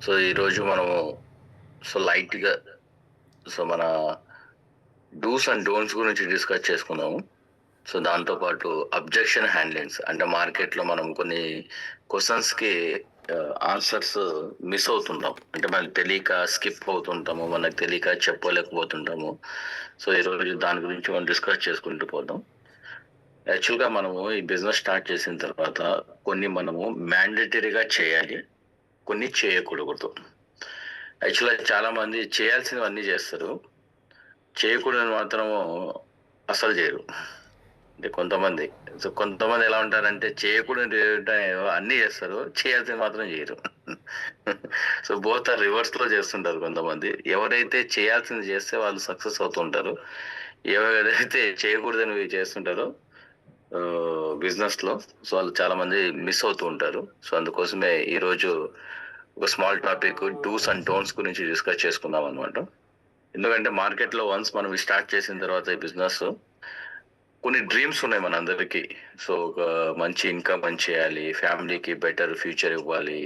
So ఈరోజు మనము లైట్గా మన డూస్ అండ్ డోంట్స్ గురించి డిస్కస్ చేసుకుందాము. సో దాంతోపాటు అబ్జెక్షన్ హ్యాండ్లింగ్స్ అంటే మార్కెట్లో మనం కొన్ని క్వశ్చన్స్కి ఆన్సర్స్ మిస్ అవుతుంటాం, అంటే మనకు తెలియక స్కిప్ అవుతుంటాము, మనకు తెలియక చెప్పలేకపోతుంటాము. సో ఈరోజు దాని గురించి మనం డిస్కస్ చేసుకుంటూ పోదాం. యాక్చువల్గా మనము ఈ బిజినెస్ స్టార్ట్ చేసిన తర్వాత కొన్ని మనము మ్యాండేటరీగా చేయాలి, కొన్ని చేయకూడదు. యాక్చువల్గా చాలా మంది చేయాల్సినవన్నీ చేస్తారు, చేయకూడదు మాత్రము అసలు చేయరు. అంటే కొంతమంది ఎలా ఉంటారంటే చేయకూడదు అన్నీ చేస్తారు, చేయాల్సింది మాత్రం చేయరు. సో బోత్ ఆర్ రివర్స్ లో చేస్తుంటారు కొంతమంది. ఎవరైతే చేయాల్సింది చేస్తే వాళ్ళు సక్సెస్ అవుతుంటారు, ఎవరైతే చేయకూడదని చేస్తుంటారో బిజినెస్ లో సో వాళ్ళు చాలా మంది మిస్ అవుతూ ఉంటారు. సో అందుకోసమే ఈరోజు ఒక small topic dos and don'ts గురించి డిస్కస్ చేసుకుందాం అనమాట. ఎందుకంటే మార్కెట్ లో వన్స్ మనం స్టార్ట్ చేసిన తర్వాత ఈ బిజినెస్ కొన్ని డ్రీమ్స్ ఉన్నాయి మనందరికీ. సో ఒక మంచి ఇన్కమ్ అని చేయాలి, ఫ్యామిలీకి బెటర్ ఫ్యూచర్ ఇవ్వాలి,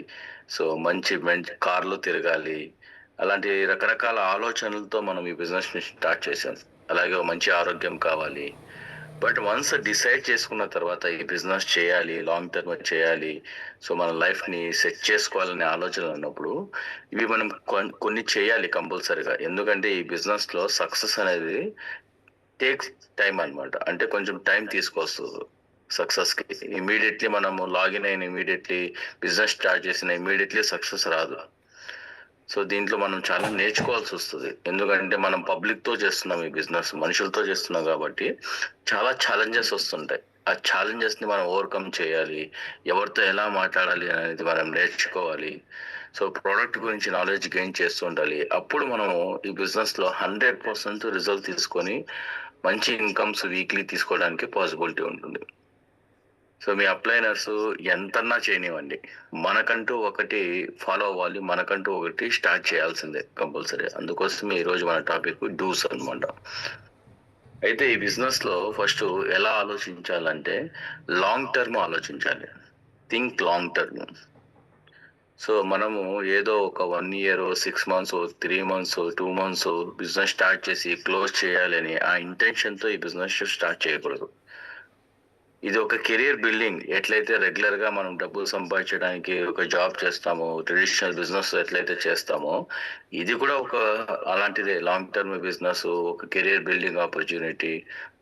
సో మంచి కార్లో తిరగాలి, అలాంటి రకరకాల ఆలోచనలతో మనం ఈ బిజినెస్ ని స్టార్ట్ చేసాం. అలాగే మంచి ఆరోగ్యం కావాలి. బట్ వన్స్ డిసైడ్ చేసుకున్న తర్వాత ఈ బిజినెస్ చేయాలి, లాంగ్ టర్మ్ చేయాలి, సో మన లైఫ్ ని సెట్ చేసుకోవాలనే ఆలోచన ఉన్నప్పుడు ఇవి మనం కొన్ని చేయాలి కంపల్సరీగా. ఎందుకంటే ఈ బిజినెస్ లో సక్సెస్ అనేది టేక్స్ టైం అనమాట. అంటే కొంచెం టైం తీసుకొస్తుంది సక్సెస్ కి. ఇమీడియట్లీ మనము లాగిన్ అయిన ఇమీడియట్లీ బిజినెస్ స్టార్ట్ చేసిన ఇమీడియట్లీ సక్సెస్ రాదు. సో దీంట్లో మనం చాలా నేర్చుకోవాల్సి వస్తుంది, ఎందుకంటే మనం పబ్లిక్ తో చేస్తున్నాం, ఈ బిజినెస్ మనుషులతో చేస్తున్నాం కాబట్టి చాలా ఛాలెంజెస్ వస్తుంటాయి. ఆ ఛాలెంజెస్ ని మనం ఓవర్కమ్ చేయాలి, ఎవరితో ఎలా మాట్లాడాలి అనేది మనం నేర్చుకోవాలి. సో ప్రోడక్ట్ గురించి నాలెడ్జ్ గెయిన్ చేస్తూ ఉండాలి. అప్పుడు మనము ఈ బిజినెస్ లో 100% రిజల్ట్ తీసుకొని మంచి ఇన్కమ్స్ వీక్లీ తీసుకోవడానికి పాసిబిలిటీ ఉంటుంది. సో మీ అప్లైనర్స్ ఎంతన్నా చేయనివ్వండి, మనకంటూ ఒకటి ఫాలో అవ్వాలి, మనకంటూ ఒకటి స్టార్ట్ చేయాల్సిందే కంపల్సరీ. అందుకోసమే ఈరోజు మన టాపిక్ డూస్ అనమాట. అయితే ఈ బిజినెస్ లో ఫస్ట్ ఎలా ఆలోచించాలంటే లాంగ్ టర్మ్ ఆలోచించాలి. Think long term. సో మనము ఏదో ఒక 1 year 6 months 3 months 2 months business start చేసి క్లోజ్ చేయాలని ఆ ఇంటెన్షన్ తో ఈ బిజినెస్ స్టార్ట్ చేయకూడదు. ఇది ఒక కెరియర్ బిల్డింగ్. ఎట్లయితే రెగ్యులర్ గా మనం డబ్బులు సంపాదించడానికి ఒక జాబ్ చేస్తామో, ట్రెడిషనల్ బిజినెస్ ఎట్లయితే చేస్తామో, ఇది కూడా ఒక అలాంటిదే. లాంగ్ టర్మ్ బిజినెస్ ఒక కెరియర్ బిల్డింగ్ ఆపర్చునిటీ,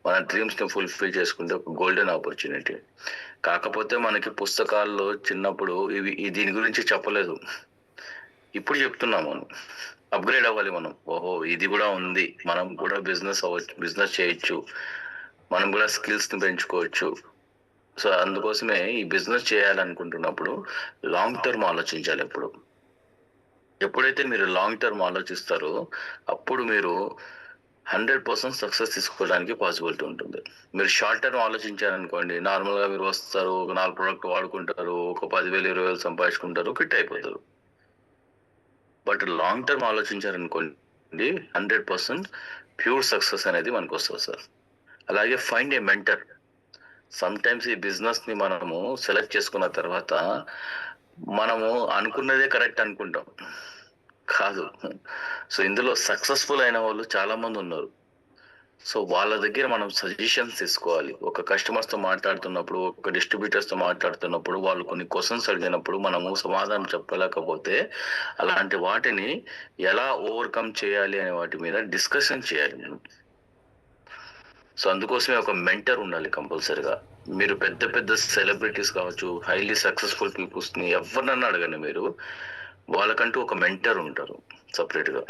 మన డ్రీమ్స్ ని ఫుల్ఫిల్ చేసుకుంటే ఒక గోల్డెన్ ఆపర్చునిటీ. కాకపోతే మనకి పుస్తకాల్లో చిన్నప్పుడు దీని గురించి చెప్పలేదు, ఇప్పుడు చెప్తున్నాము. అప్గ్రేడ్ అవ్వాలి మనం. ఓహో ఇది కూడా ఉంది, మనం కూడా బిజినెస్ చేయొచ్చు, మనం కూడా స్కిల్స్ ని పెంచుకోవచ్చు. సో అందుకోసమే ఈ బిజినెస్ చేయాలనుకుంటున్నప్పుడు లాంగ్ టర్మ్ ఆలోచించాలి. ఎప్పుడైతే మీరు లాంగ్ టర్మ్ ఆలోచిస్తారో అప్పుడు మీరు 100% సక్సెస్ తీసుకోవడానికి పాసిబిలిటీ ఉంటుంది. మీరు షార్ట్ టర్మ్ ఆలోచించారనుకోండి, నార్మల్ గా మీరు వస్తారు, ఒక 4 ప్రోడక్ట్ వాడుకుంటారు, ఒక 10,000 20,000 సంపాదించుకుంటారు, క్విట్ అయిపోతారు. బట్ లాంగ్ టర్మ్ ఆలోచించారనుకోండి 100% ప్యూర్ సక్సెస్ అనేది మనకు వస్తుంది సార్. అలాగే find a mentor. Sometimes ఈ బిజినెస్ ని మనము సెలెక్ట్ చేసుకున్న తర్వాత మనము అనుకున్నదే కరెక్ట్ అనుకుంటాం, కాదు. సో ఇందులో సక్సెస్ఫుల్ అయిన వాళ్ళు చాలా మంది ఉన్నారు. సో వాళ్ళ దగ్గర మనం సజెషన్స్ తీసుకోవాలి. ఒక కస్టమర్స్ తో మాట్లాడుతున్నప్పుడు, ఒక డిస్ట్రిబ్యూటర్స్ తో మాట్లాడుతున్నప్పుడు వాళ్ళు కొన్ని క్వశ్చన్స్ అడిగినప్పుడు మనము సమాధానం చెప్పలేకపోతే అలాంటి వాటిని ఎలా ఓవర్కమ్ చేయాలి అనే వాటి మీద డిస్కషన్ చేయాలి మనం. సో అందుకోసమే ఒక మెంటర్ ఉండాలి కంపల్సరిగా. మీరు పెద్ద పెద్ద సెలబ్రిటీస్ కావచ్చు, హైలీ సక్సెస్ఫుల్ పీపుల్స్ ని ఎవరినన్నా అడగండి, మీరు వాళ్ళకంటూ ఒక మెంటర్ ఉంటారు సపరేట్ గా.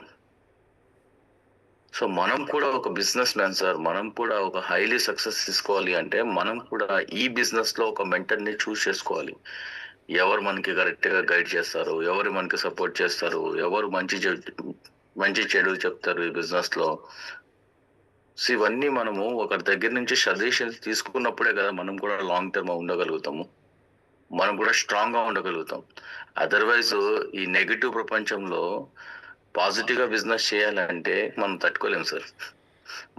సో మనం కూడా ఒక బిజినెస్ మ్యాన్ సార్, మనం కూడా ఒక హైలీ సక్సెస్ తీసుకోవాలి అంటే మనం కూడా ఈ బిజినెస్ లో ఒక మెంటర్ ని చూస్ చేసుకోవాలి. ఎవరు మనకి కరెక్ట్ గా గైడ్ చేస్తారు, ఎవరు మనకి సపోర్ట్ చేస్తారు, ఎవరు మంచి చెడు చెప్తారు ఈ బిజినెస్ లో. సో ఇవన్నీ మనము ఒకరి దగ్గర నుంచి సజెషన్స్ తీసుకున్నప్పుడే కదా మనం కూడా లాంగ్ టర్మ్ ఉండగలుగుతాము, మనం కూడా స్ట్రాంగ్ గా ఉండగలుగుతాం. అదర్వైజ్ ఈ నెగిటివ్ ప్రపంచంలో పాజిటివ్ గా బిజినెస్ చేయాలంటే మనం తట్టుకోలేము సార్.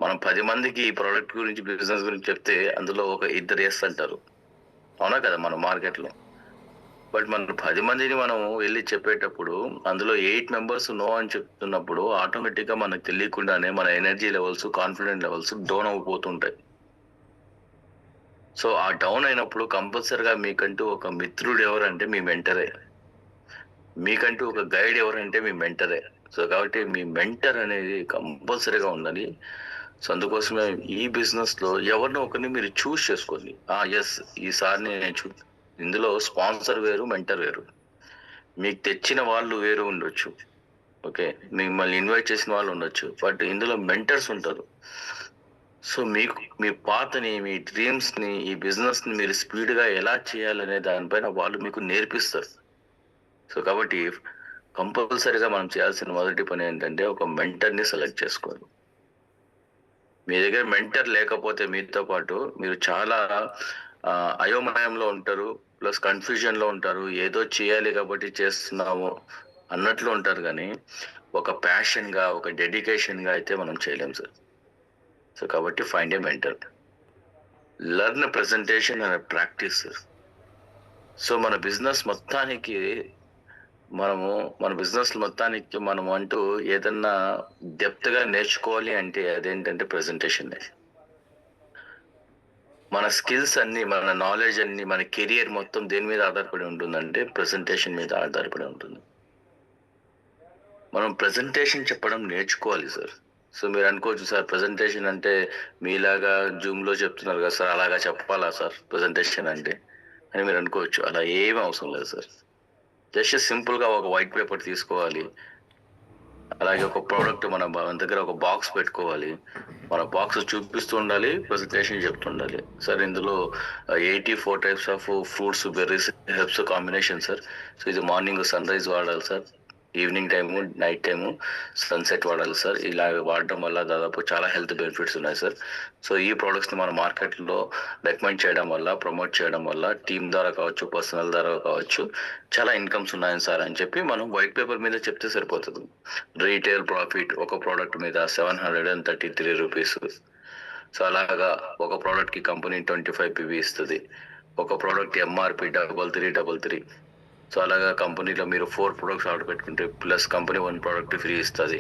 మనం 10 మందికి ఈ ప్రోడక్ట్ గురించి బిజినెస్ గురించి చెప్తే అందులో ఒక 2 ఎస్ అంటారు, అవునా కదా మన మార్కెట్లో. బట్ మనం 10 మందిని మనం వెళ్ళి చెప్పేటప్పుడు అందులో 8 మెంబర్స్ నో అని చెప్తున్నప్పుడు ఆటోమేటిక్గా మనకు తెలియకుండానే మన energy levels, confident levels down అయిపోతుంటాయి. సో ఆ డౌన్ అయినప్పుడు కంపల్సరిగా మీకంటూ ఒక మిత్రుడు ఎవరంటే మీ మెంటరే. మీకంటూ ఒక గైడ్ ఎవరంటే మీ మెంటరే. సో కాబట్టి మీ మెంటర్ అనేది కంపల్సరీగా ఉండాలి. సో అందుకోసమే ఈ బిజినెస్లో ఎవరినో ఒకరిని మీరు చూస్ చేసుకోండి. ఎస్, ఈసారి నేను ఇందులో స్పాన్సర్ వేరు, మెంటర్ వేరు. మీకు తెచ్చిన వాళ్ళు వేరు ఉండొచ్చు. ఓకే, మిమ్మల్ని ఇన్వైట్ చేసిన వాళ్ళు ఉండొచ్చు. బట్ ఇందులో మెంటర్స్ ఉంటారు. సో మీకు మీ పాతని, మీ డ్రీమ్స్ని, ఈ బిజినెస్ని మీరు స్పీడ్గా ఎలా చేయాలనే దానిపైన వాళ్ళు మీకు నేర్పిస్తారు. సో కాబట్టి కంపల్సరీగా మనం చేయాల్సిన మొదటి పని ఏంటంటే ఒక మెంటర్ని సెలెక్ట్ చేసుకోవాలి. మీ దగ్గర మెంటర్ లేకపోతే మీతో పాటు మీరు చాలా అయోమయంలో ఉంటారు, ప్లస్ కన్ఫ్యూజన్లో ఉంటారు. ఏదో చేయాలి కాబట్టి చేస్తున్నాము అన్నట్లు ఉంటారు, కానీ ఒక ప్యాషన్గా, ఒక డెడికేషన్గా అయితే మనం చేయలేం సార్. సో కాబట్టి find a mentor, learn presentation and practice. So మన బిజినెస్ మొత్తానికి మనం అంటూ ఏదన్నా డెప్త్గా నేర్చుకోవాలి అంటే అదేంటంటే ప్రెజెంటేషన్. మన స్కిల్స్ అన్ని, మన నాలెడ్జ్ అన్ని, మన కెరియర్ మొత్తం దేని మీద ఆధారపడి ఉంటుందంటే ప్రెజెంటేషన్ మీద ఆధారపడి ఉంటుంది. మనం ప్రెజెంటేషన్ చెప్పడం నేర్చుకోవాలి సార్. సో మీరు అనుకోవచ్చు సార్, ప్రెజెంటేషన్ అంటే మీలాగా జూమ్లో చెప్తున్నారు కదా సార్, అలాగా చెప్పాలా సార్ ప్రెజెంటేషన్ అంటే అని మీరు అనుకోవచ్చు. అలా ఏమీ అవసరం లేదు సార్. జస్ట్ సింపుల్గా ఒక వైట్ పేపర్ తీసుకోవాలి, అలాగే ఒక ప్రోడక్ట్ మన దగ్గర ఒక బాక్స్ పెట్టుకోవాలి, మన బాక్స్ చూపిస్తూ ఉండాలి, ప్రెజెంటేషన్ చెప్తుండాలి. సార్ ఇందులో 84 types of fruits, berries, herbs combination sir. So ఇది మార్నింగ్ సన్ రైజ్ వాడాలి sir, evening time, night time sunset వాడాలి సార్. ఇలా వాడడం వల్ల దాదాపు చాలా హెల్త్ బెనిఫిట్స్ ఉన్నాయి సార్. సో ఈ ప్రోడక్ట్స్ని మన మార్కెట్లో రికమెండ్ చేయడం వల్ల, ప్రమోట్ చేయడం వల్ల టీమ్ ద్వారా కావచ్చు, పర్సనల్ ద్వారా కావచ్చు, చాలా ఇన్కమ్స్ ఉన్నాయి సార్ అని చెప్పి మనం వైట్ పేపర్ మీద చెప్తే సరిపోతుంది. రీటైల్ ప్రాఫిట్ ఒక ప్రోడక్ట్ మీద 733 రూపీస్. సో అలాగా ఒక ప్రోడక్ట్కి కంపెనీ 25 పివి ఇస్తుంది. ఒక ప్రోడక్ట్ ఎంఆర్పి 3333. సో అలాగా కంపెనీలో మీరు 4 ప్రొడక్ట్స్ ఆర్డర్ పెట్టుకుంటే ప్లస్ కంపెనీ 1 ప్రోడక్ట్ ఫ్రీ ఇస్తుంది.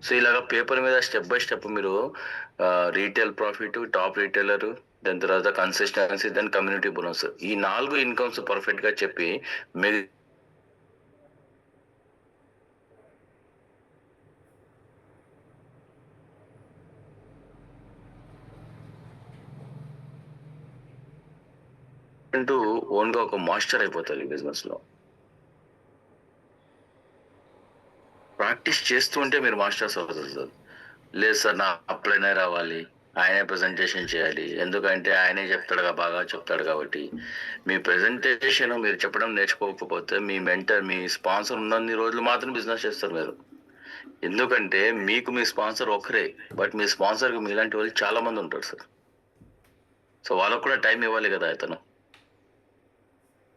సో ఇలాగా పేపర్ మీద స్టెప్ బై స్టెప్ మీరు రీటైల్ ప్రాఫిట్, టాప్ రీటైలర్, దాని తర్వాత కన్సిస్టెన్సీ, దాని కమ్యూనిటీ బోనస్, ఈ 4 ఇన్కమ్స్ పర్ఫెక్ట్గా చెప్పి మీరు అంటూ ఓన్గా ఒక మాస్టర్ అయిపోతారు ఈ బిజినెస్లో. ప్రాక్టీస్ చేస్తూ ఉంటే మీరు మాస్టర్స్ అవుతారు సార్. లేదు సార్, నా అప్లైనే రావాలి, ఆయనే ప్రజెంటేషన్ చేయాలి, ఎందుకంటే ఆయనే బాగా చెప్తాడు కాబట్టి. మీ ప్రజెంటేషన్ మీరు చెప్పడం నేర్చుకోకపోతే మీ మెంటర్, మీ స్పాన్సర్ ఉన్నన్ని రోజులు మాత్రం బిజినెస్ చేస్తారు మీరు. ఎందుకంటే మీకు మీ స్పాన్సర్ ఒకరే, బట్ మీ స్పాన్సర్కి మీలాంటి వాళ్ళు చాలా మంది ఉంటారు సార్. సో వాళ్ళకు కూడా టైం ఇవ్వాలి కదా అతను.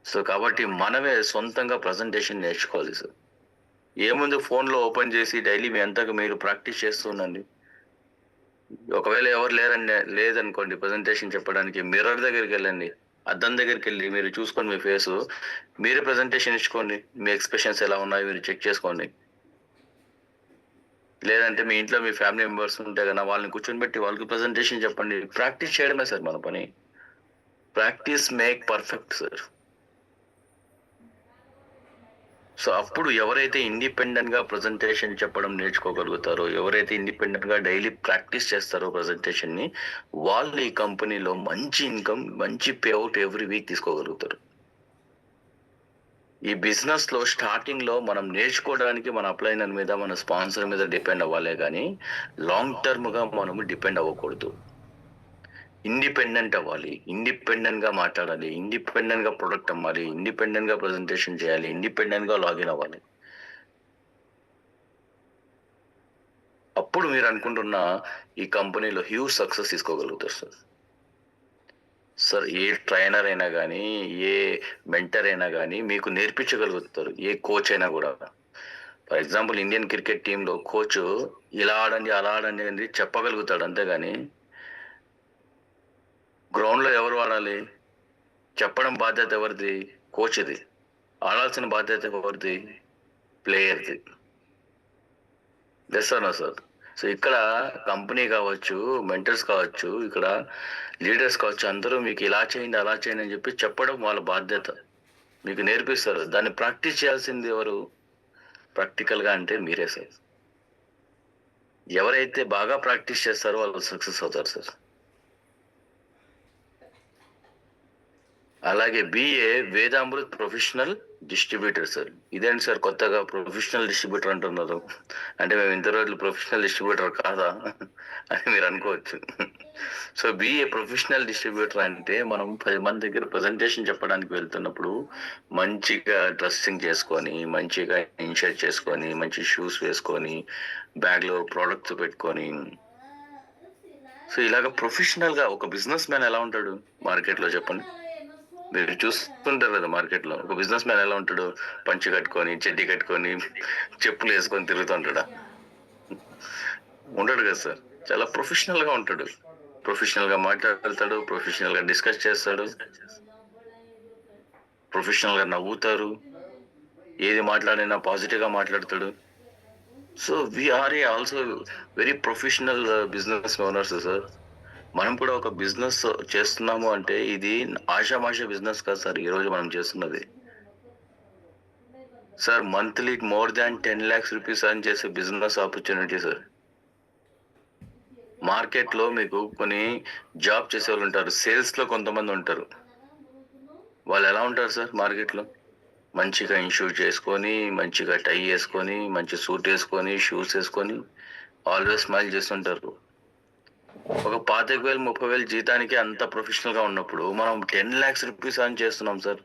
సో కాబట్టి మనమే సొంతంగా ప్రజెంటేషన్ నేర్చుకోవాలి సార్. ఏముంది, ఫోన్లో ఓపెన్ చేసి డైలీ మీ అంతగా మీరు ప్రాక్టీస్ చేస్తూ ఉండండి. ఒకవేళ ఎవరు లేదనుకోండి ప్రజెంటేషన్ చెప్పడానికి, మిర్రర్ దగ్గరికి వెళ్ళండి, అద్దం దగ్గరికి వెళ్ళి మీరు చూసుకొని మీ ఫేసు, మీరే ప్రజెంటేషన్ ఇచ్చుకోండి. మీ ఎక్స్ప్రెషన్స్ ఎలా ఉన్నాయో మీరు చెక్ చేసుకోండి. లేదంటే మీ ఇంట్లో మీ ఫ్యామిలీ మెంబర్స్ ఉంటే కన్నా వాళ్ళని కూర్చొని పెట్టి వాళ్ళకి ప్రజెంటేషన్ చెప్పండి. ప్రాక్టీస్ చేయడమే సార్ మన పని. Practice make perfect sir. So అప్పుడు ఎవరైతే ఇండిపెండెంట్గా ప్రజెంటేషన్ చెప్పడం నేర్చుకోగలుగుతారో, ఎవరైతే ఇండిపెండెంట్గా డైలీ ప్రాక్టీస్ చేస్తారో ప్రజెంటేషన్ని, వాళ్ళు ఈ కంపెనీలో మంచి ఇన్కమ్, మంచి పే అవుట్ ఎవ్రీ వీక్ తీసుకోగలుగుతారు. ఈ బిజినెస్లో స్టార్టింగ్లో మనం నేర్చుకోవడానికి మన అప్లైనర్ మీద, మన స్పాన్సర్ మీద డిపెండ్ అవ్వాలే కానీ లాంగ్ టర్మ్గా మనము డిపెండ్ అవ్వకూడదు. ఇండిపెండెంట్ అవ్వాలి, ఇండిపెండెంట్గా మాట్లాడాలి, ఇండిపెండెంట్గా ప్రొడక్ట్ అమ్మాలి, ఇండిపెండెంట్గా ప్రజెంటేషన్ చేయాలి, ఇండిపెండెంట్గా లాగిన్ అవ్వాలి. అప్పుడు మీరు అనుకుంటున్న ఈ కంపెనీలో హ్యూజ్ సక్సెస్ తీసుకోగలుగుతారు సార్. సార్ ఏ ట్రైనర్ అయినా కానీ, ఏ మెంటర్ అయినా కానీ మీకు నేర్పించగలుగుతారు, ఏ కోచ్ అయినా కూడా. ఫర్ ఎగ్జాంపుల్ ఇండియన్ క్రికెట్ టీంలో కోచ్ ఇలా ఆడండి, అలా ఆడండి అని చెప్పగలుగుతాడు, అంతేగాని గ్రౌండ్లో ఎవరు ఆడాలి ఆడాలి? చెప్పడం బాధ్యత ఎవరిది? కోచ్‌ది. ఆడాల్సిన బాధ్యత ఎవరిది? ప్లేయర్‌ది. Yes or no sir? So, ఇక్కడ కంపెనీ కావచ్చు, మెంటర్స్ కావచ్చు, ఇక్కడ లీడర్స్ కావచ్చు, అందరూ మీకు ఇలా చేయండి, అలా చేయండి అని చెప్పి చెప్పడం వాళ్ళ బాధ్యత. మీకు నేర్పిస్తారు. దాన్ని ప్రాక్టీస్ చేయాల్సింది ఎవరు? ప్రాక్టికల్‌గా అంటే మీరే సార్. ఎవరైతే బాగా ప్రాక్టీస్ చేస్తారో వాళ్ళు సక్సెస్ అవుతారు సార్. అలాగే బీఏ వేదామృత్ ప్రొఫెషనల్ డిస్ట్రిబ్యూటర్ సార్. ఇదేంటి సార్ కొత్తగా ప్రొఫెషనల్ డిస్ట్రిబ్యూటర్ అంటున్నారు? అంటే మేము ఇంత రోజులు ప్రొఫెషనల్ డిస్ట్రిబ్యూటర్ కాదా అని మీరు అనుకోవచ్చు. సో బీఏ ప్రొఫెషనల్ డిస్ట్రిబ్యూటర్ అంటే మనం 10 మంది దగ్గర ప్రజెంటేషన్ చెప్పడానికి వెళ్తున్నప్పుడు మంచిగా డ్రెస్సింగ్ చేసుకొని, మంచిగా ఇన్షర్ట్ చేసుకొని, మంచి షూస్ వేసుకొని, బ్యాగ్లో ప్రోడక్ట్స్ పెట్టుకొని, సో ఇలాగ ప్రొఫెషనల్గా ఒక బిజినెస్ మ్యాన్ ఎలా ఉంటాడు మార్కెట్లో చెప్పండి? మీరు చూస్తుంటారు కదా మార్కెట్లో ఒక బిజినెస్ మ్యాన్ ఎలా ఉంటాడు? పంచి కట్టుకొని, చెడ్డీ కట్టుకొని, చెప్పులు వేసుకొని తిరుగుతుంటాడా? ఉండడు కదా సార్. చాలా ప్రొఫెషనల్గా ఉంటాడు. ప్రొఫెషనల్గా మాట్లాడతాడు, ప్రొఫెషనల్గా డిస్కస్ చేస్తాడు, ప్రొఫెషనల్గా నవ్వుతారు, ఏది మాట్లాడినా పాజిటివ్గా మాట్లాడతాడు. So we are also very professional business owners sir. మనం కూడా ఒక బిజినెస్ చేస్తున్నాము అంటే ఇది ఆషామాషా బిజినెస్ కాదు సార్ ఈరోజు మనం చేస్తున్నది. Sir monthly more than 10 lakhs rupees అని చేసే బిజినెస్ ఆపర్చునిటీ సార్. మార్కెట్లో మీకు కొన్ని జాబ్ చేసే వాళ్ళు ఉంటారు, సేల్స్లో కొంతమంది ఉంటారు. వాళ్ళు ఎలా ఉంటారు సార్ మార్కెట్లో? మంచిగా ఇన్షూట్ చేసుకొని, మంచిగా టై వేసుకొని, మంచి సూట్ వేసుకొని, షూస్ వేసుకొని ఆల్వేస్ స్మైల్ చేస్తుంటారు. ఒక 25,000, 30,000 జీతానికి అంత ప్రొఫెషనల్గా ఉన్నప్పుడు మనం 10 lakhs రూపీస్ అని చేస్తున్నాం సార్.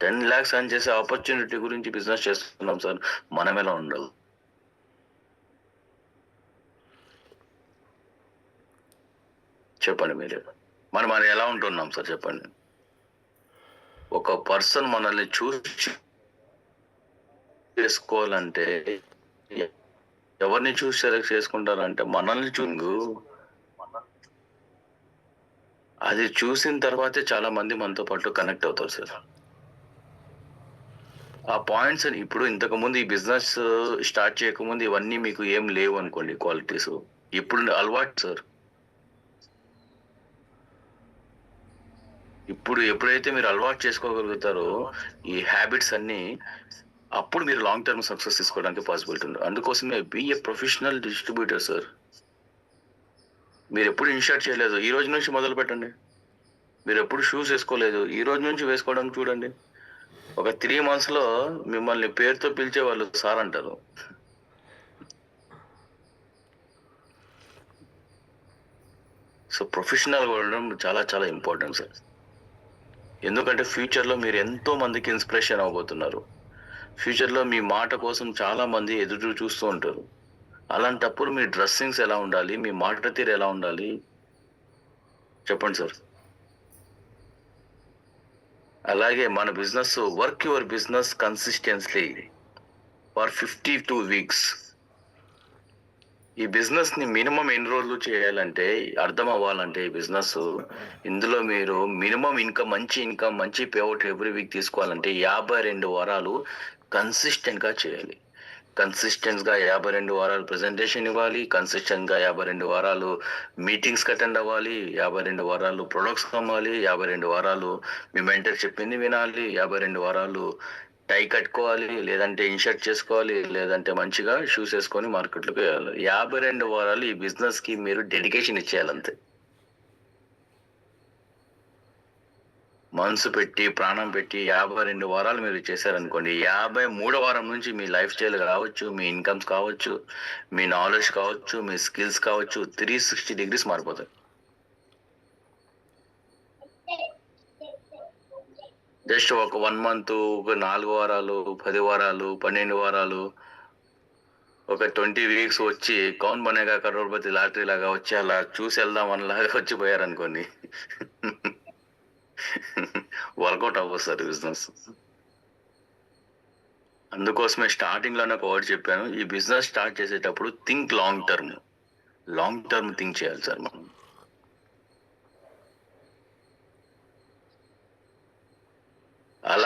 10 lakhs అని చేసే ఆపర్చునిటీ గురించి బిజినెస్ చేస్తున్నాం సార్. మనం ఎలా ఉండాలి? చెప్పండి మీరే. మనం ఎలా ఉంటున్నాం సార్ చెప్పండి? ఒక పర్సన్ మనల్ని చూసి చేసుకోవాలంటే ఎవరిని చూసి సెలెక్ట్ చేసుకుంటారంటే మనల్ని చూంగు. అది చూసిన తర్వాతే చాలా మంది మనతో పాటు కనెక్ట్ అవుతారు సార్. ఆ పాయింట్స్ ఇప్పుడు ఇంతకు ముందు ఈ బిజినెస్ స్టార్ట్ చేయకముందు ఇవన్నీ మీకు ఏం లేవు అనుకోండి క్వాలిటీస్. ఇప్పుడు అలవాటు సార్. ఇప్పుడు ఎప్పుడైతే మీరు అలవాటు చేసుకోగలుగుతారో ఈ హ్యాబిట్స్ అన్నీ, అప్పుడు మీరు లాంగ్ టర్మ్ సక్సెస్ తీసుకోవడానికి పాసిబిలిటీ ఉంది. అందుకోసమే be a professional distributor sir. మీరు ఎప్పుడు ఇన్షర్ట్ చేయలేదు, ఈ రోజు నుంచి మొదలు పెట్టండి. మీరు ఎప్పుడు షూస్ వేసుకోలేదు, ఈ రోజు నుంచి వేసుకోవడానికి చూడండి. ఒక 3 monthsలో మిమ్మల్ని పేరుతో పిలిచే వాళ్ళు సార్ అంటారు. సో ప్రొఫెషనల్ ఉండడం చాలా చాలా ఇంపార్టెంట్ సార్. ఎందుకంటే ఫ్యూచర్లో మీరు ఎంతో మందికి ఇన్స్పిరేషన్ అవ్వబోతున్నారు. ఫ్యూచర్లో మీ మాట కోసం చాలా మంది ఎదురు చూస్తూ ఉంటారు. అలాంటప్పుడు మీ డ్రెస్సింగ్స్ ఎలా ఉండాలి, మీ మాట తీరు ఎలా ఉండాలి చెప్పండి సార్. అలాగే మన business work your business కన్సిస్టెన్స్లీ for 52 weeks. ఈ బిజినెస్ ని మినిమం ఎన్ని రోజులు చేయాలంటే అర్థం అవ్వాలంటే ఈ బిజినెస్ ఇందులో మీరు మినిమం ఇన్కమ్, మంచి పేఅవుట్ ఎవ్రీ వీక్ తీసుకోవాలంటే 52 వారాలు కన్సిస్టెంట్ గా చేయాలి. కన్సిస్టెంట్ గా 52 వారాలు ప్రెజెంటేషన్ ఇవ్వాలి. కన్సిస్టెంట్ గా 52 వారాలు మీటింగ్స్ అటెండ్ అవ్వాలి. 52 వారాలు ప్రొడక్ట్స్ అమ్మాలి. 52 వారాలు మీ మెంటర్ చెప్పింది వినాలి. 52 వారాలు టై కట్టుకోవాలి, లేదంటే ఇన్షర్ట్ చేసుకోవాలి, లేదంటే మంచిగా షూస్ వేసుకొని మార్కెట్లోకి వెళ్ళాలి. 52 వారాలు ఈ బిజినెస్ కి మీరు డెడికేషన్ ఇచ్చేయాలంతే. మనసు పెట్టి, ప్రాణం పెట్టి 52 వారాలు మీరు చేశారనుకోండి, 53వ వారం నుంచి మీ లైఫ్ స్టైల్ కావచ్చు, మీ ఇన్కమ్స్ కావచ్చు, మీ నాలెడ్జ్ కావచ్చు, మీ స్కిల్స్ కావచ్చు, 360 degrees మారిపోతాయి. జస్ట్ ఒక 1 month, ఒక 4 వారాలు, 10 వారాలు, 12 వారాలు, ఒక 20 weeks వచ్చి కౌన్ బనేగా కరోడ్పతి లాటరీ లాగా వచ్చి అలా చూసి వెళ్దాం అనలాగా వచ్చిపోయారనుకోండి, వర్కౌట్ అవ్వదు సార్ బిజినెస్. అందుకోసమే స్టార్టింగ్ లోనే ఒక వర్డ్ చెప్పాను, ఈ బిజినెస్ స్టార్ట్ చేసేటప్పుడు థింక్ లాంగ్ టర్మ్ థింక్ చేయాలి సార్ మనం.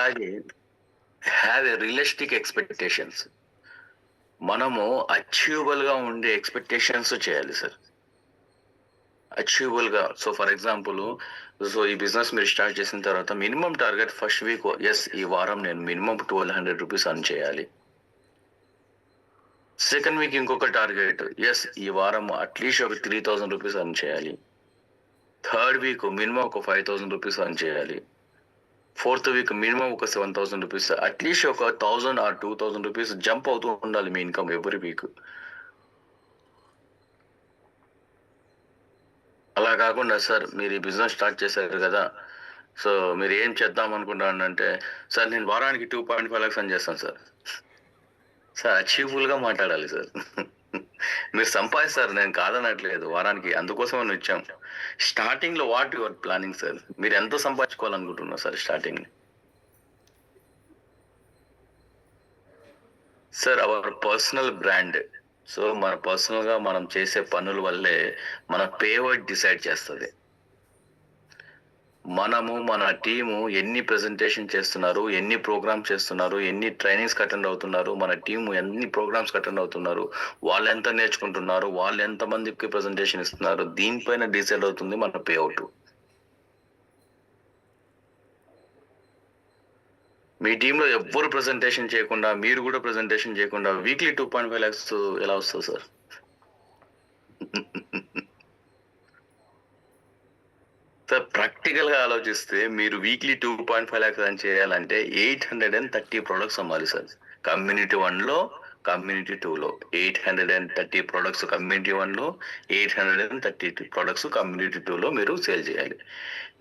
అలాగే హ్యావ్ ఎ రియలిస్టిక్ ఎక్స్పెక్టేషన్స్. మనము అచీవబుల్ గా ఉండే ఎక్స్పెక్టేషన్స్ చేయాలి సార్. అచీవబుల్ గా. సో ఫర్ ఎగ్జాంపుల్, సో ఈ బిజినెస్ మీరు స్టార్ట్ చేసిన తర్వాత minimum target first week, yes ఈ వారం నేను మినిమం 1200 రూపీస్ అర్న్ చేయాలి. సెకండ్ వీక్ ఇంకొక టార్గెట్, ఎస్ ఈ వారం అట్లీస్ట్ ఒక 3000 రూపీస్ అర్న్ చేయాలి. థర్డ్ వీక్ మినిమం ఒక 5000 రూపీస్ అర్న్ చేయాలి. ఫోర్త్ వీక్ మినిమం ఒక 7000 రూపీస్, అట్లీస్ట్ ఒక 1000 ఆర్ 2000 రూపీస్ జంప్ అవుతూ ఉండాలి మీ ఇన్కమ్ ఎవ్రీ వీక్. అలా కాకుండా సార్ మీరు ఈ బిజినెస్ స్టార్ట్ చేశారు కదా, సో మీరు ఏం చేద్దాం అనుకుంటానంటే, సార్ నేను వారానికి 2.5 lakhs అని చేస్తాను సార్. సార్ అచీవబుల్ గా మాట్లాడాలి సార్. మీరు సంపాదిస్తారు, నేను కాదనట్లేదు, వారానికి అందుకోసం వచ్చాం. స్టార్టింగ్ లో వాట్ యువర్ ప్లానింగ్ సార్? మీరు ఎంత సంపాదించుకోవాలనుకుంటున్నారు sir starting? Sir our personal brand. So మన పర్సనల్ గా మనం చేసే పనుల వల్లే మన పేవర్డ్ డిసైడ్ చేస్తుంది. మనము మన టీము ఎన్ని ప్రెజెంటేషన్ చేస్తున్నారు, ఎన్ని ప్రోగ్రామ్స్ చేస్తున్నారు, ఎన్ని ట్రైనింగ్స్ అటెండ్ అవుతున్నారు, మన టీము ఎన్ని ప్రోగ్రామ్స్ అటెండ్ అవుతున్నారు, వాళ్ళు ఎంత నేర్చుకుంటున్నారు, వాళ్ళు ఎంత మందికి ప్రెజెంటేషన్ ఇస్తున్నారు, దీనిపైన డిసైడ్ అవుతుంది మన పే అవుట్. మీ టీంలో ఎవ్వరు ప్రెజెంటేషన్ చేయకుండా, మీరు కూడా ప్రెజెంటేషన్ చేయకుండా వీక్లీ 2.5 lakhs ఎలా వస్తుంది సార్? సార్ ప్రాక్టికల్ గా ఆలోచిస్తే మీరు వీక్లీ 2.5 lakhs అని చేయాలంటే 830 ప్రొడక్ట్స్ అమ్మాలి సార్. కమ్యూనిటీ 1లో, కమ్యూనిటీ 2లో 830 ప్రొడక్ట్స్ కమ్యూనిటీ 1లో, 830 ప్రొడక్ట్స్ కమ్యూనిటీ 2లో మీరు సేల్ చేయాలి.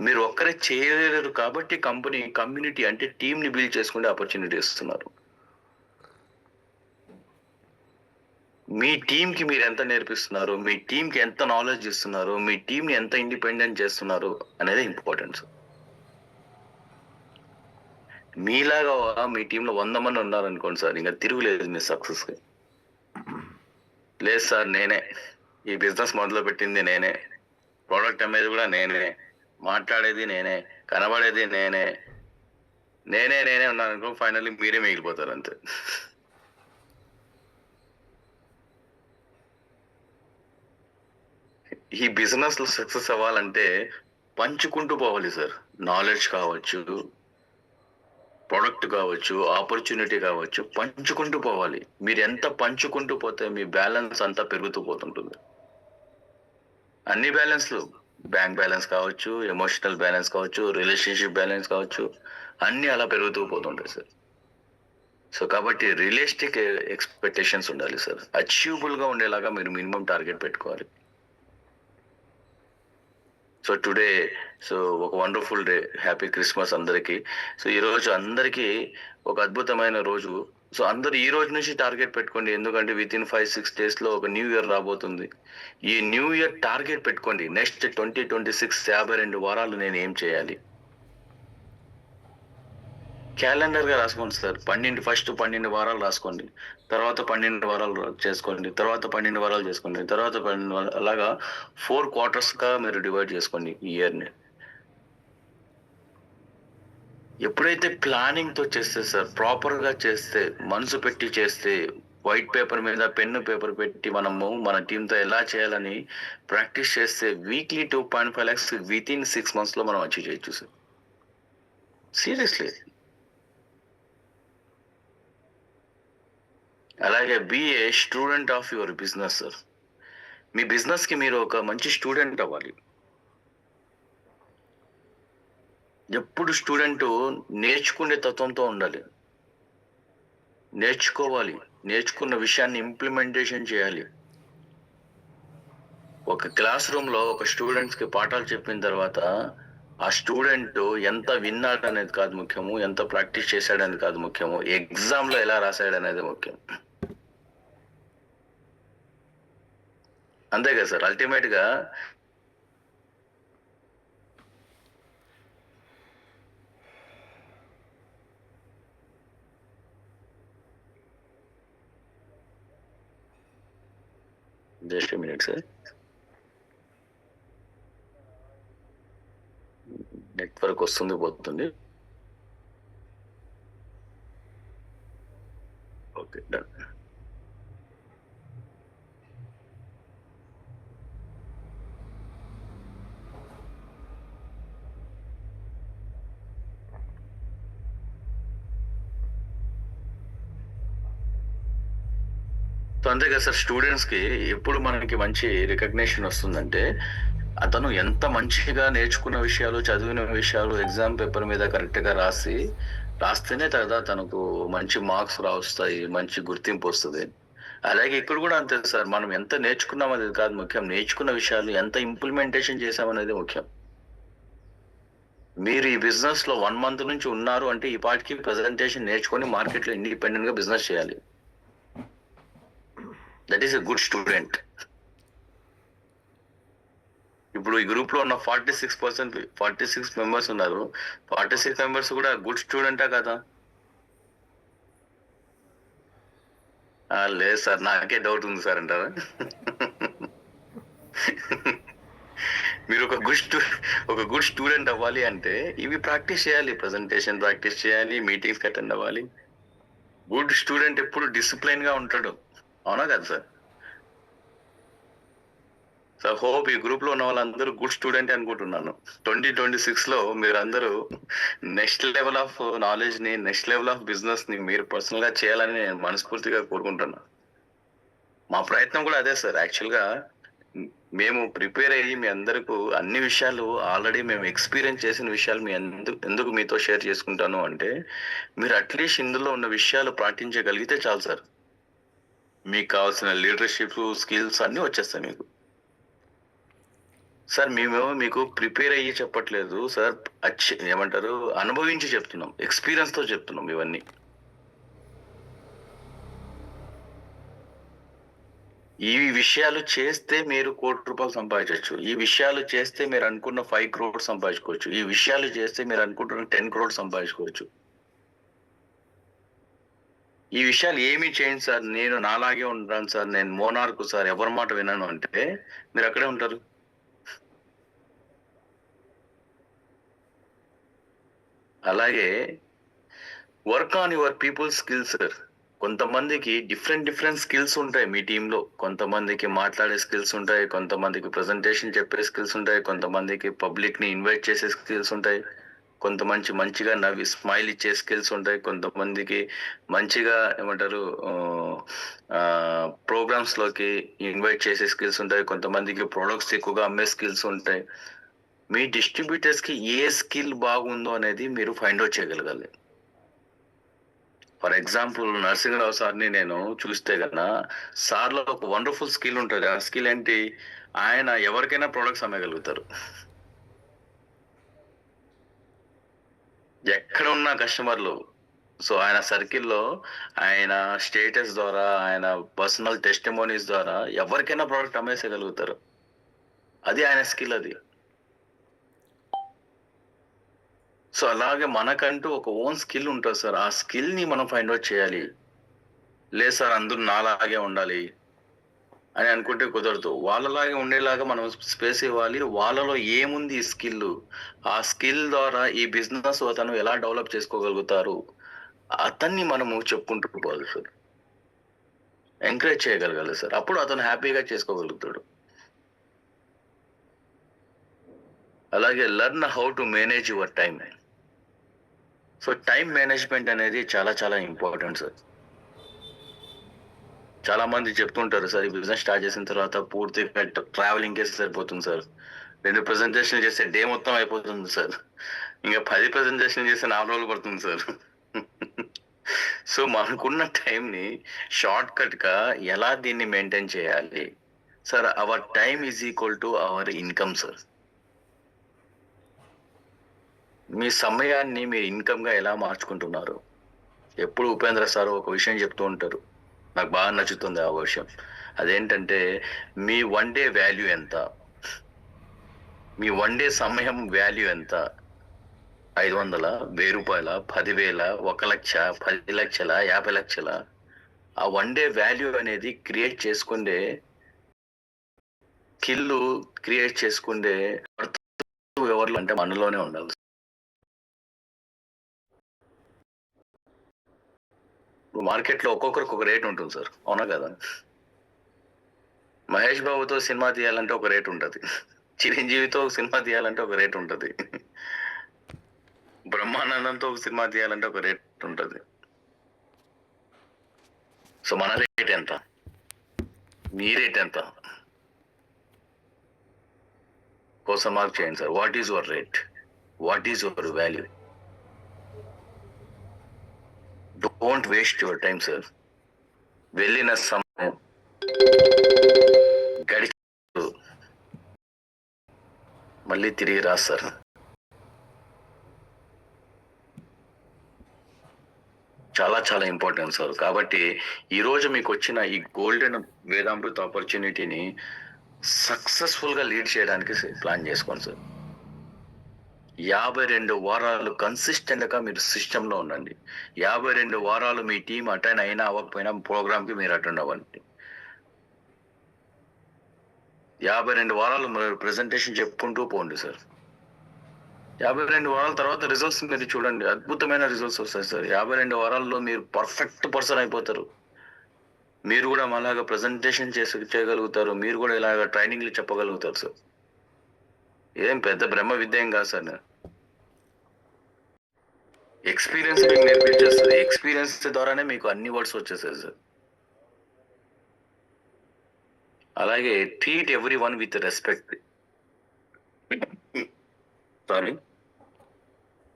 మీరు ఒక్కరే చేయలేరు కాబట్టి కమ్యూనిటీ అంటే టీమ్ ని బిల్డ్ చేసుకునే ఆపర్చునిటీ ఇస్తున్నారు. మీ టీమ్ కి మీరు ఎంత నేర్పిస్తున్నారు, మీ టీమ్ కి ఎంత నాలెడ్జ్ ఇస్తున్నారు, మీ టీమ్ ని ఎంత ఇండిపెండెంట్ చేస్తున్నారు అనేది ఇంపార్టెంట్. మీలాగా మీ టీంలో 100 మంది ఉన్నారనుకోండి సార్, ఇంకా తిరుగులేదు మీ సక్సెస్ కి. లేదు సార్, నేనే ఈ బిజినెస్ మొదలు పెట్టింది, నేనే ప్రోడక్ట్ అమ్మేది కూడా నేనే, మాట్లాడేది నేనే, కనబడేది నేనే ఉన్నాను అనుకో, ఫైనల్లీ మీరే మిగిలిపోతారు అంతే. ఈ బిజినెస్ లో సక్సెస్ అవ్వాలంటే పంచుకుంటూ పోవాలి సార్. నాలెడ్జ్ కావచ్చు, ప్రొడక్ట్ కావచ్చు, ఆపర్చునిటీ కావచ్చు, పంచుకుంటూ పోవాలి. మీరు ఎంత పంచుకుంటూ పోతే మీ బ్యాలెన్స్ అంతా పెరుగుతూ పోతుంటుంది. అన్ని బ్యాలెన్స్లు, బ్యాంక్ బ్యాలెన్స్ కావచ్చు, ఎమోషనల్ బ్యాలెన్స్ కావచ్చు, రిలేషన్షిప్ బ్యాలెన్స్ కావచ్చు, అన్ని అలా పెరుగుతూ పోతుంటాయి సార్. సో కాబట్టి రియలిస్టిక్ ఎక్స్పెక్టేషన్స్ ఉండాలి సార్. అచీవబుల్ గా ఉండేలాగా మీరు మినిమం టార్గెట్ పెట్టుకోవాలి. సో టుడే, సో ఒక వండర్ఫుల్ డే, హ్యాపీ క్రిస్మస్ అందరికి. సో ఈ రోజు అందరికి ఒక అద్భుతమైన రోజు. సో అందరు ఈ రోజు నుంచి టార్గెట్ పెట్టుకోండి, ఎందుకంటే విత్ ఇన్ 5-6 days లో ఒక న్యూ ఇయర్ రాబోతుంది. ఈ న్యూ ఇయర్ టార్గెట్ పెట్టుకోండి, నెక్స్ట్ 2026 52 వారాలు నేను ఏం చేయాలి. క్యాలెండర్ గా రాసుకోండి సార్. ఫస్ట్ 12 వారాలు రాసుకోండి, తర్వాత 12 వారాలు చేసుకోండి, తర్వాత 12 వారాలు చేసుకోండి, తర్వాత 12 వారాలు, అలాగా 4 quarters గా మీరు డివైడ్ చేసుకోండి ఈ ఇయర్ ని. ఎప్పుడైతే ప్లానింగ్ తో చేస్తే సార్, ప్రాపర్ గా చేస్తే, మనసు పెట్టి చేస్తే, వైట్ పేపర్ మీద పెన్ను పేపర్ పెట్టి మనము మన టీంతో ఎలా చేయాలని ప్రాక్టీస్ చేస్తే weekly 2.5 lakhs within 6 months లో మనం అచీవ్ చేయొచ్చు సార్. సీరియస్లీ. అలాగే be a student of your business sir. మీ బిజినెస్ కి మీరు ఒక మంచి స్టూడెంట్ అవ్వాలి. ఎప్పుడు స్టూడెంట్ నేర్చుకునే తత్వంతో ఉండాలి. నేర్చుకోవాలి, నేర్చుకున్న విషయాన్ని ఇంప్లిమెంటేషన్ చేయాలి. ఒక క్లాస్ రూమ్ లో ఒక స్టూడెంట్స్ కి పాఠాలు చెప్పిన తర్వాత ఆ స్టూడెంట్ ఎంత విన్నాడు అనేది కాదు ముఖ్యము, ఎంత ప్రాక్టీస్ చేశాడనేది కాదు ముఖ్యము, ఎగ్జామ్ లో ఎలా రాశాడు అనేది ముఖ్యం. అంతే కదా సార్. అల్టిమేట్ గా జస్ట్ మినిట్ సార్, నెట్వర్క్ వస్తుంది పోతుంది. సో అంతే కదా సార్, స్టూడెంట్స్కి ఎప్పుడు మనకి మంచి రికగ్నిషన్ వస్తుందంటే అతను ఎంత మంచిగా నేర్చుకున్న విషయాలు, చదివిన విషయాలు ఎగ్జామ్ పేపర్ మీద కరెక్ట్గా రాస్తేనే కదా తనకు మంచి మార్క్స్ వస్తాయి, మంచి గుర్తింపు వస్తుంది. అలాగే ఇక్కడ కూడా అంతే సార్, మనం ఎంత నేర్చుకున్నాం అనేది కాదు ముఖ్యం, నేర్చుకున్న విషయాలు ఎంత ఇంప్లిమెంటేషన్ చేసామనేది ముఖ్యం. మీరు ఈ బిజినెస్ లో 1 month నుంచి ఉన్నారు అంటే ఈ పాటికి ప్రెజెంటేషన్ నేర్చుకొని మార్కెట్ లో ఇండిపెండెంట్ గా బిజినెస్ చేయాలి. That is a good student. ఇప్పుడు ఈ గ్రూప్ లో ఉన్న 46 మెంబర్స్ ఉన్నారు. 46 మెంబర్స్ కూడా గుడ్ స్టూడెంటా కదా? లేదు సార్, నాకే డౌట్ ఉంది సార్ అంటారా? మీరు ఒక గుడ్ స్టూడెంట్ అవ్వాలి అంటే ఇవి ప్రాక్టీస్ చేయాలి, ప్రెజెంటేషన్ ప్రాక్టీస్ చేయాలి, మీటింగ్స్ అటెండ్ అవ్వాలి. గుడ్ స్టూడెంట్ ఎప్పుడు డిసిప్లైన్ గా ఉంటాడు, అవునా కదా సార్? సో హోప్ ఈ గ్రూప్ లో ఉన్న వాళ్ళందరూ గుడ్ స్టూడెంట్ అనుకుంటున్నాను. 2026 లో మీరందరూ నెక్స్ట్ లెవెల్ ఆఫ్ నాలెడ్జ్ ని, నెక్స్ట్ లెవెల్ ఆఫ్ బిజినెస్ ని మీరు పర్సనల్ గా చేయాలని నేను మనస్ఫూర్తిగా కోరుకుంటున్నాను. మా ప్రయత్నం కూడా అదే సార్. యాక్చువల్ గా మేము ప్రిపేర్ అయ్యి మీ అందరికీ అన్ని విషయాలు ఆల్రెడీ మేము ఎక్స్పీరియన్స్ చేసిన విషయాలు మీ ఎందుకు మీతో షేర్ చేసుకుంటాను అంటే, మీరు అట్లీస్ట్ ఇందులో ఉన్న విషయాలు పాటించగలిగితే చాలు సార్. మీకు కావాల్సిన లీడర్షిప్ స్కిల్స్ అన్నీ వచ్చేస్తాయి మీకు. సార్ మేమేమో మీకు ప్రిపేర్ అయ్యి చెప్పట్లేదు సార్, ఏమంటారు, అనుభవించి చెప్తున్నాం, ఎక్స్పీరియన్స్ తో చెప్తున్నాం ఇవన్నీ. ఈ విషయాలు చేస్తే మీరు ₹1,00,00,000 సంపాదించవచ్చు. ఈ విషయాలు చేస్తే మీరు అనుకున్న 5 crores సంపాదించుకోవచ్చు. ఈ విషయాలు చేస్తే మీరు అనుకుంటున్న 10 crores సంపాదించుకోవచ్చు. ఈ విషయాలు ఏమీ చేయండి సార్, నేను నాలాగే ఉంటాను సార్, నేను మోనార్క్ సార్, ఎవరి మాట వినను అంటే మీరు అక్కడే ఉంటారు. అలాగే work on your people skills sir. కొంతమందికి డిఫరెంట్ స్కిల్స్ ఉంటాయి మీ టీంలో. కొంతమందికి మాట్లాడే స్కిల్స్ ఉంటాయి, కొంతమందికి ప్రెజెంటేషన్ చెప్పే స్కిల్స్ ఉంటాయి, కొంతమందికి పబ్లిక్ ని ఇన్వైట్ చేసే స్కిల్స్ ఉంటాయి, మంచిగా నవ్వి స్మైల్ ఇచ్చే స్కిల్స్ ఉంటాయి, కొంతమందికి మంచిగా ఏమంటారు ప్రోగ్రామ్స్ లోకి ఇన్వైట్ చేసే స్కిల్స్ ఉంటాయి, కొంతమందికి ప్రొడక్ట్స్ ఎక్కువగా అమ్మే స్కిల్స్ ఉంటాయి. మీ డిస్ట్రిబ్యూటర్స్ కి ఏ స్కిల్ బాగుందో అనేది మీరు ఫైండ్ అవుట్ చేయగలగాలి. ఫర్ ఎగ్జాంపుల్ నరసింహరావు సార్ని నేను చూస్తే కన్నా, సార్లో ఒక వండర్ఫుల్ స్కిల్ ఉంటుంది. ఆ స్కిల్ ఏంటి? ఆయన ఎవరికైనా ప్రొడక్ట్స్ అమ్మగలుగుతారు. ఎక్కడ ఉన్న కస్టమర్లు, సో ఆయన సర్కిల్లో ఆయన స్టేటస్ ద్వారా, ఆయన పర్సనల్ టెస్టిమోనీస్ ద్వారా ఎవరికైనా ప్రోడక్ట్ అమ్మేసగలుగుతారు. అది ఆయన స్కిల్. అది సో అలాగే మనకంటూ ఒక ఓన్ స్కిల్ ఉంటుంది సార్. ఆ స్కిల్ ని మనం ఫైండ్ అవుట్ చేయాలి. లేదు సార్ అందరూ నాలాగే ఉండాలి అని అనుకుంటే కుదరదు. వాళ్ళలాగే ఉండేలాగా మనం స్పేస్ ఇవ్వాలి. వాళ్ళలో ఏముంది ఈ స్కిల్, ఆ స్కిల్ ద్వారా ఈ బిజినెస్ అతను ఎలా డెవలప్ చేసుకోగలుగుతారు, అతన్ని మనము చెప్పుకుంటూ పోవాలి సార్. ఎంకరేజ్ చేయగలగాలి సార్, అప్పుడు అతను హ్యాపీగా చేసుకోగలుగుతాడు. అలాగే learn how to manage your time. So time management అనేది చాలా ఇంపార్టెంట్ సార్. చాలా మంది చెప్తుంటారు సార్, ఈ బిజినెస్ స్టార్ట్ చేసిన తర్వాత పూర్తిగా ట్రావెలింగ్ కేసు సరిపోతుంది సార్, 2 ప్రెజెంటేషన్ చేస్తే డే మొత్తం అయిపోతుంది సార్, ఇంకా 10 ప్రెజెంటేషన్ చేస్తే 4 రోజులు పడుతుంది సార్. సో మనకున్న టైంని షార్ట్ కట్ గా ఎలా దీన్ని మెయింటైన్ చేయాలి sir? Our time is equal to our income sir. మీ సమయాన్ని మీరు ఇన్కమ్ గా ఎలా మార్చుకుంటున్నారు? ఎప్పుడు ఉపేంద్ర సార్ ఒక విషయం చెప్తూ ఉంటారు, నాకు బాగా నచ్చుతుంది ఆ విషయం. అదేంటంటే, మీ 1 day వాల్యూ ఎంత, మీ 1 day సమయం వాల్యూ ఎంత? 500, 1000 రూపాయల, 10,000, 1,00,000, 10 లక్షల, 50 లక్షల? ఆ 1 day వాల్యూ అనేది క్రియేట్ చేసుకుంటే, స్కిల్ క్రియేట్ చేసుకుంటే ఎవరు అంటే మనలోనే ఉండాలి. మార్కెట్లో ఒక్కొక్కరికి ఒక రేట్ ఉంటుంది సార్, అవునా కదా? మహేష్ బాబుతో సినిమా తీయాలంటే ఒక రేట్ ఉంటుంది, చిరంజీవితో సినిమా తీయాలంటే ఒక రేట్ ఉంటుంది, బ్రహ్మానందంతో ఒక సినిమా తీయాలంటే ఒక రేట్ ఉంటుంది. సో మన రేట్ ఎంత? మీ రేట్ ఎంత? క్వశ్చన్ మార్క్ చేయండి sir. What is your rate? What is your value? Don't waste your time sir. వెళ్ళిన సమయం గడిచి మళ్ళీ తిరిగి రా సార్. చాలా చాలా ఇంపార్టెంట్ సార్. కాబట్టి ఈరోజు మీకు వచ్చిన ఈ గోల్డెన్ వేదామృత ఆపర్చునిటీని సక్సెస్ఫుల్గా లీడ్ చేయడానికి ప్లాన్ చేసుకోండి సార్. 52 వారాలు కన్సిస్టెంట్గా మీరు సిస్టంలో ఉండండి. 52 వారాలు మీ టీం అటెండ్ అయినా అవ్వకపోయినా ప్రోగ్రామ్కి మీరు అటెండ్ అవ్వండి. 52 వారాలు మీరు ప్రెజెంటేషన్ చెప్పుకుంటూ పోండి సార్. 52 వారాల తర్వాత రిజల్ట్స్ మీరు చూడండి, అద్భుతమైన రిజల్ట్స్ వస్తాయి సార్. 52 వారాల్లో మీరు పర్ఫెక్ట్ పర్సన్ అయిపోతారు. మీరు కూడా మళ్ళాగా ప్రెజెంటేషన్ చేయగలుగుతారు. మీరు కూడా ఇలాగ ట్రైనింగ్లు చెప్పగలుగుతారు సార్. ఏం పెద్ద బ్రహ్మ విద్య ఏం కాదు సార్. ఎక్స్పీరియన్స్ మీకు నేర్పించేస్తుంది. ఎక్స్పీరియన్స్ ద్వారానే మీకు అన్ని వర్డ్స్ వచ్చేసాయి సార్. అలాగే treat every one with respect. Sorry,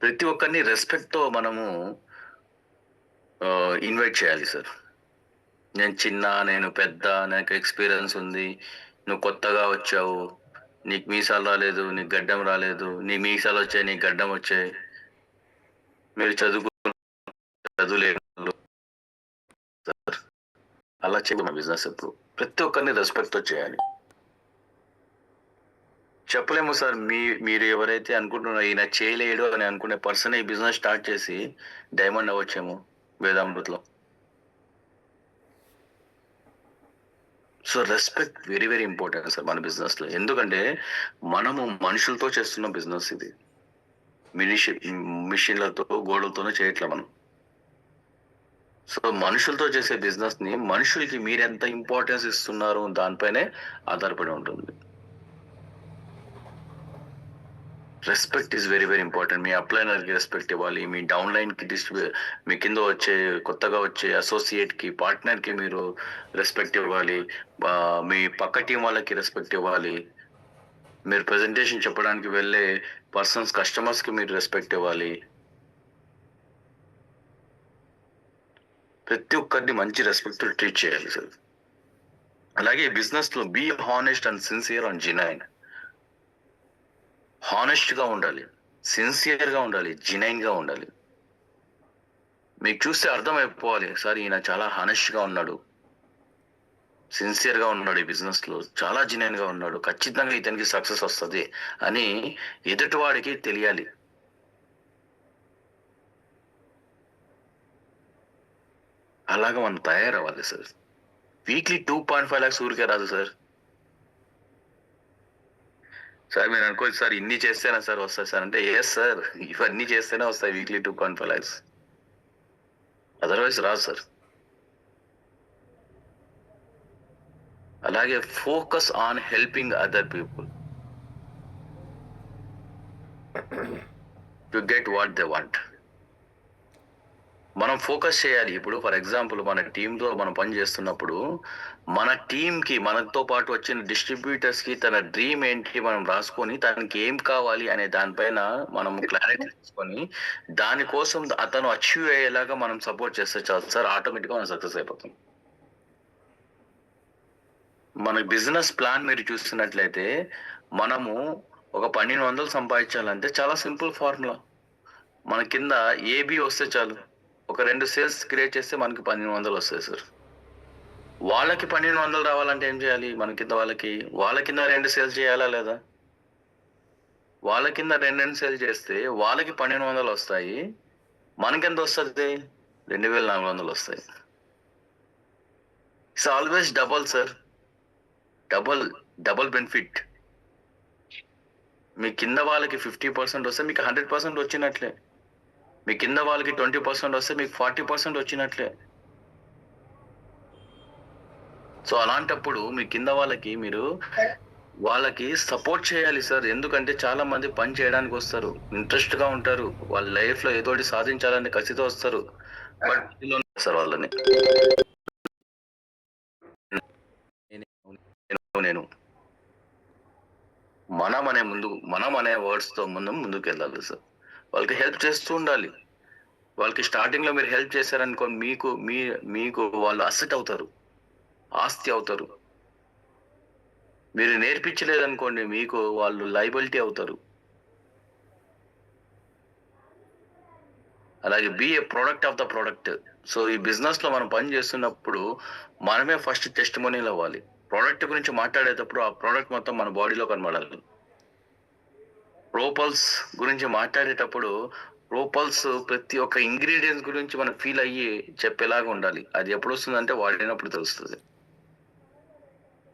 ప్రతి ఒక్కరిని రెస్పెక్ట్తో మనము ఇన్వైట్ చేయాలి సార్. నేను చిన్న, నేను పెద్ద, నాకు ఎక్స్పీరియన్స్ ఉంది, నువ్వు కొత్తగా వచ్చావు, నీకు మీసాలు రాలేదు, నీకు గడ్డం రాలేదు, నీ మీసాలు వచ్చాయి, నీకు గడ్డం వచ్చాయి, మీరు చదువులేదు సార్. అలా చేయకుండా బిజినెస్ ఎప్పుడు ప్రతి ఒక్కరిని రెస్పెక్ట్తో చేయాలి. చెప్పలేము సార్. మీరు ఎవరైతే అనుకుంటున్నారో ఈయన చేయలేడు అని అనుకునే పర్సన్ ఈ బిజినెస్ స్టార్ట్ చేసి డైమండ్ అవ్వచ్చేమో వేదామృతలో. So respect very very important sir మన బిజినెస్లో. ఎందుకంటే మనము మనుషులతో చేస్తున్న బిజినెస్ ఇది. మిషన్లతో గోడలతోనే చేయట్లే మనం. సో మనుషులతో చేసే బిజినెస్ని మనుషులకి మీరు ఎంత ఇంపార్టెన్స్ ఇస్తున్నారు దానిపైనే ఆధారపడి ఉంటుంది. Respect is very very important. మీ అప్లైనర్కి రెస్పెక్ట్ ఇవ్వాలి, మీ డౌన్లైన్కి మీ కింద వచ్చే కొత్తగా వచ్చే అసోసియేట్కి, పార్ట్నర్కి మీరు రెస్పెక్ట్ ఇవ్వాలి, మీ పక్క టీం వాళ్ళకి రెస్పెక్ట్ ఇవ్వాలి, మీరు ప్రెజెంటేషన్ చెప్పడానికి వెళ్ళే కస్టమర్స్కి మీరు రెస్పెక్ట్ ఇవ్వాలి. ప్రతి ఒక్కరిని మంచి రెస్పెక్ట్ ట్రీట్ చేయాలి సార్. అలాగే బిజినెస్లో be honest and sincere and genuine. హానెస్ట్గా ఉండాలి, సిన్సియర్గా ఉండాలి, జెన్యూన్గా ఉండాలి. మీకు చూస్తే అర్థమైపోవాలి సార్ ఈయన చాలా హానెస్ట్గా ఉన్నాడు, సిన్సియర్గా ఉన్నాడు, ఈ బిజినెస్లో చాలా జెన్యూన్గా ఉన్నాడు, ఖచ్చితంగా ఇతనికి సక్సెస్ వస్తుంది అని ఎదుటివాడికి తెలియాలి. అలాగా మనం తయారవ్వాలి సార్. వీక్లీ 2.5 lakhs ఊరికే రాదు సార్. సార్ మీరు అనుకోవచ్చు సార్ ఇన్ని చేస్తేనే సార్ వస్తాయి సార్ అంటే, ఎస్ సార్, ఇవన్నీ చేస్తేనే వస్తాయి వీక్లీ 2.5 lakhs, అదర్వైజ్ రాదు సార్. అలాగే focus on helping other people to get what they want. మనం ఫోకస్ చేయాలి. ఇప్పుడు ఫర్ ఎగ్జాంపుల్ మన టీంతో మనం పని చేస్తున్నప్పుడు మన టీంకి మనతో పాటు వచ్చిన డిస్ట్రిబ్యూటర్స్కి తన డ్రీమ్ ఏంటి మనం రాసుకొని తనకి ఏం కావాలి అనే దానిపైన మనం క్లారిటీ తీసుకొని దానికోసం అతను అచీవ్ అయ్యేలాగా మనం సపోర్ట్ చేస్తే చాలు సార్, ఆటోమేటిక్గా మనం సక్సెస్ అయిపోతాం. మన బిజినెస్ ప్లాన్ మీరు చూస్తున్నట్లయితే మనము ఒక 1200 సంపాదించాలంటే చాలా సింపుల్ ఫార్ములా. మన కింద ఏబి వస్తే చాలు, ఒక 2 సేల్స్ క్రియేట్ చేస్తే మనకి 1200 వస్తాయి సార్. వాళ్ళకి 1200 రావాలంటే ఏం చేయాలి? మన కింద వాళ్ళ కింద 2 సేల్స్ చేయాలా లేదా? వాళ్ళ కింద 2 సేల్ చేస్తే వాళ్ళకి 1200 వస్తాయి, మనకెంత వస్తుంది? 2400 వస్తాయి. It's always double sir, double benefit. మీ కింద వాళ్ళకి 50% వస్తే మీకు 100% వచ్చినట్లే, మీ కింద వాళ్ళకి 20% వస్తే మీకు 40% వచ్చినట్లే. సో అలాంటప్పుడు మీ కింద వాళ్ళకి సపోర్ట్ చేయాలి సార్. ఎందుకంటే చాలా మంది పని చేయడానికి వస్తారు, ఇంట్రెస్ట్ గా ఉంటారు, వాళ్ళ లైఫ్ లో ఏదో ఒకటి సాధించాలని కసితో వస్తారు, బట్ సార్ వాళ్ళని నేను మనం అనే వర్డ్స్తో ముందుకు వెళ్ళాలి సార్. వాళ్ళకి హెల్ప్ చేస్తూ ఉండాలి. వాళ్ళకి స్టార్టింగ్లో మీరు హెల్ప్ చేశారనుకో, మీకు వాళ్ళు అసెట్ అవుతారు, ఆస్తి అవుతారు. మీరు నేర్పించలేదనుకోండి, మీకు వాళ్ళు లైబిలిటీ అవుతారు. అలాగే be a product of the product. So ఈ బిజినెస్లో మనం పని చేస్తున్నప్పుడు మనమే ఫస్ట్ టెస్టిమోనియల్ అవ్వాలి. ప్రోడక్ట్ గురించి మాట్లాడేటప్పుడు ఆ ప్రోడక్ట్ మొత్తం మన బాడీలో కనబడాలి. ప్రోపల్స్ గురించి మాట్లాడేటప్పుడు ప్రోపల్స్ ప్రతి ఒక్క ఇంగ్రీడియంట్స్ గురించి మనం ఫీల్ అయ్యి చెప్పేలాగా ఉండాలి. అది ఎప్పుడు వస్తుందంటే వాడినప్పుడు తెలుస్తుంది.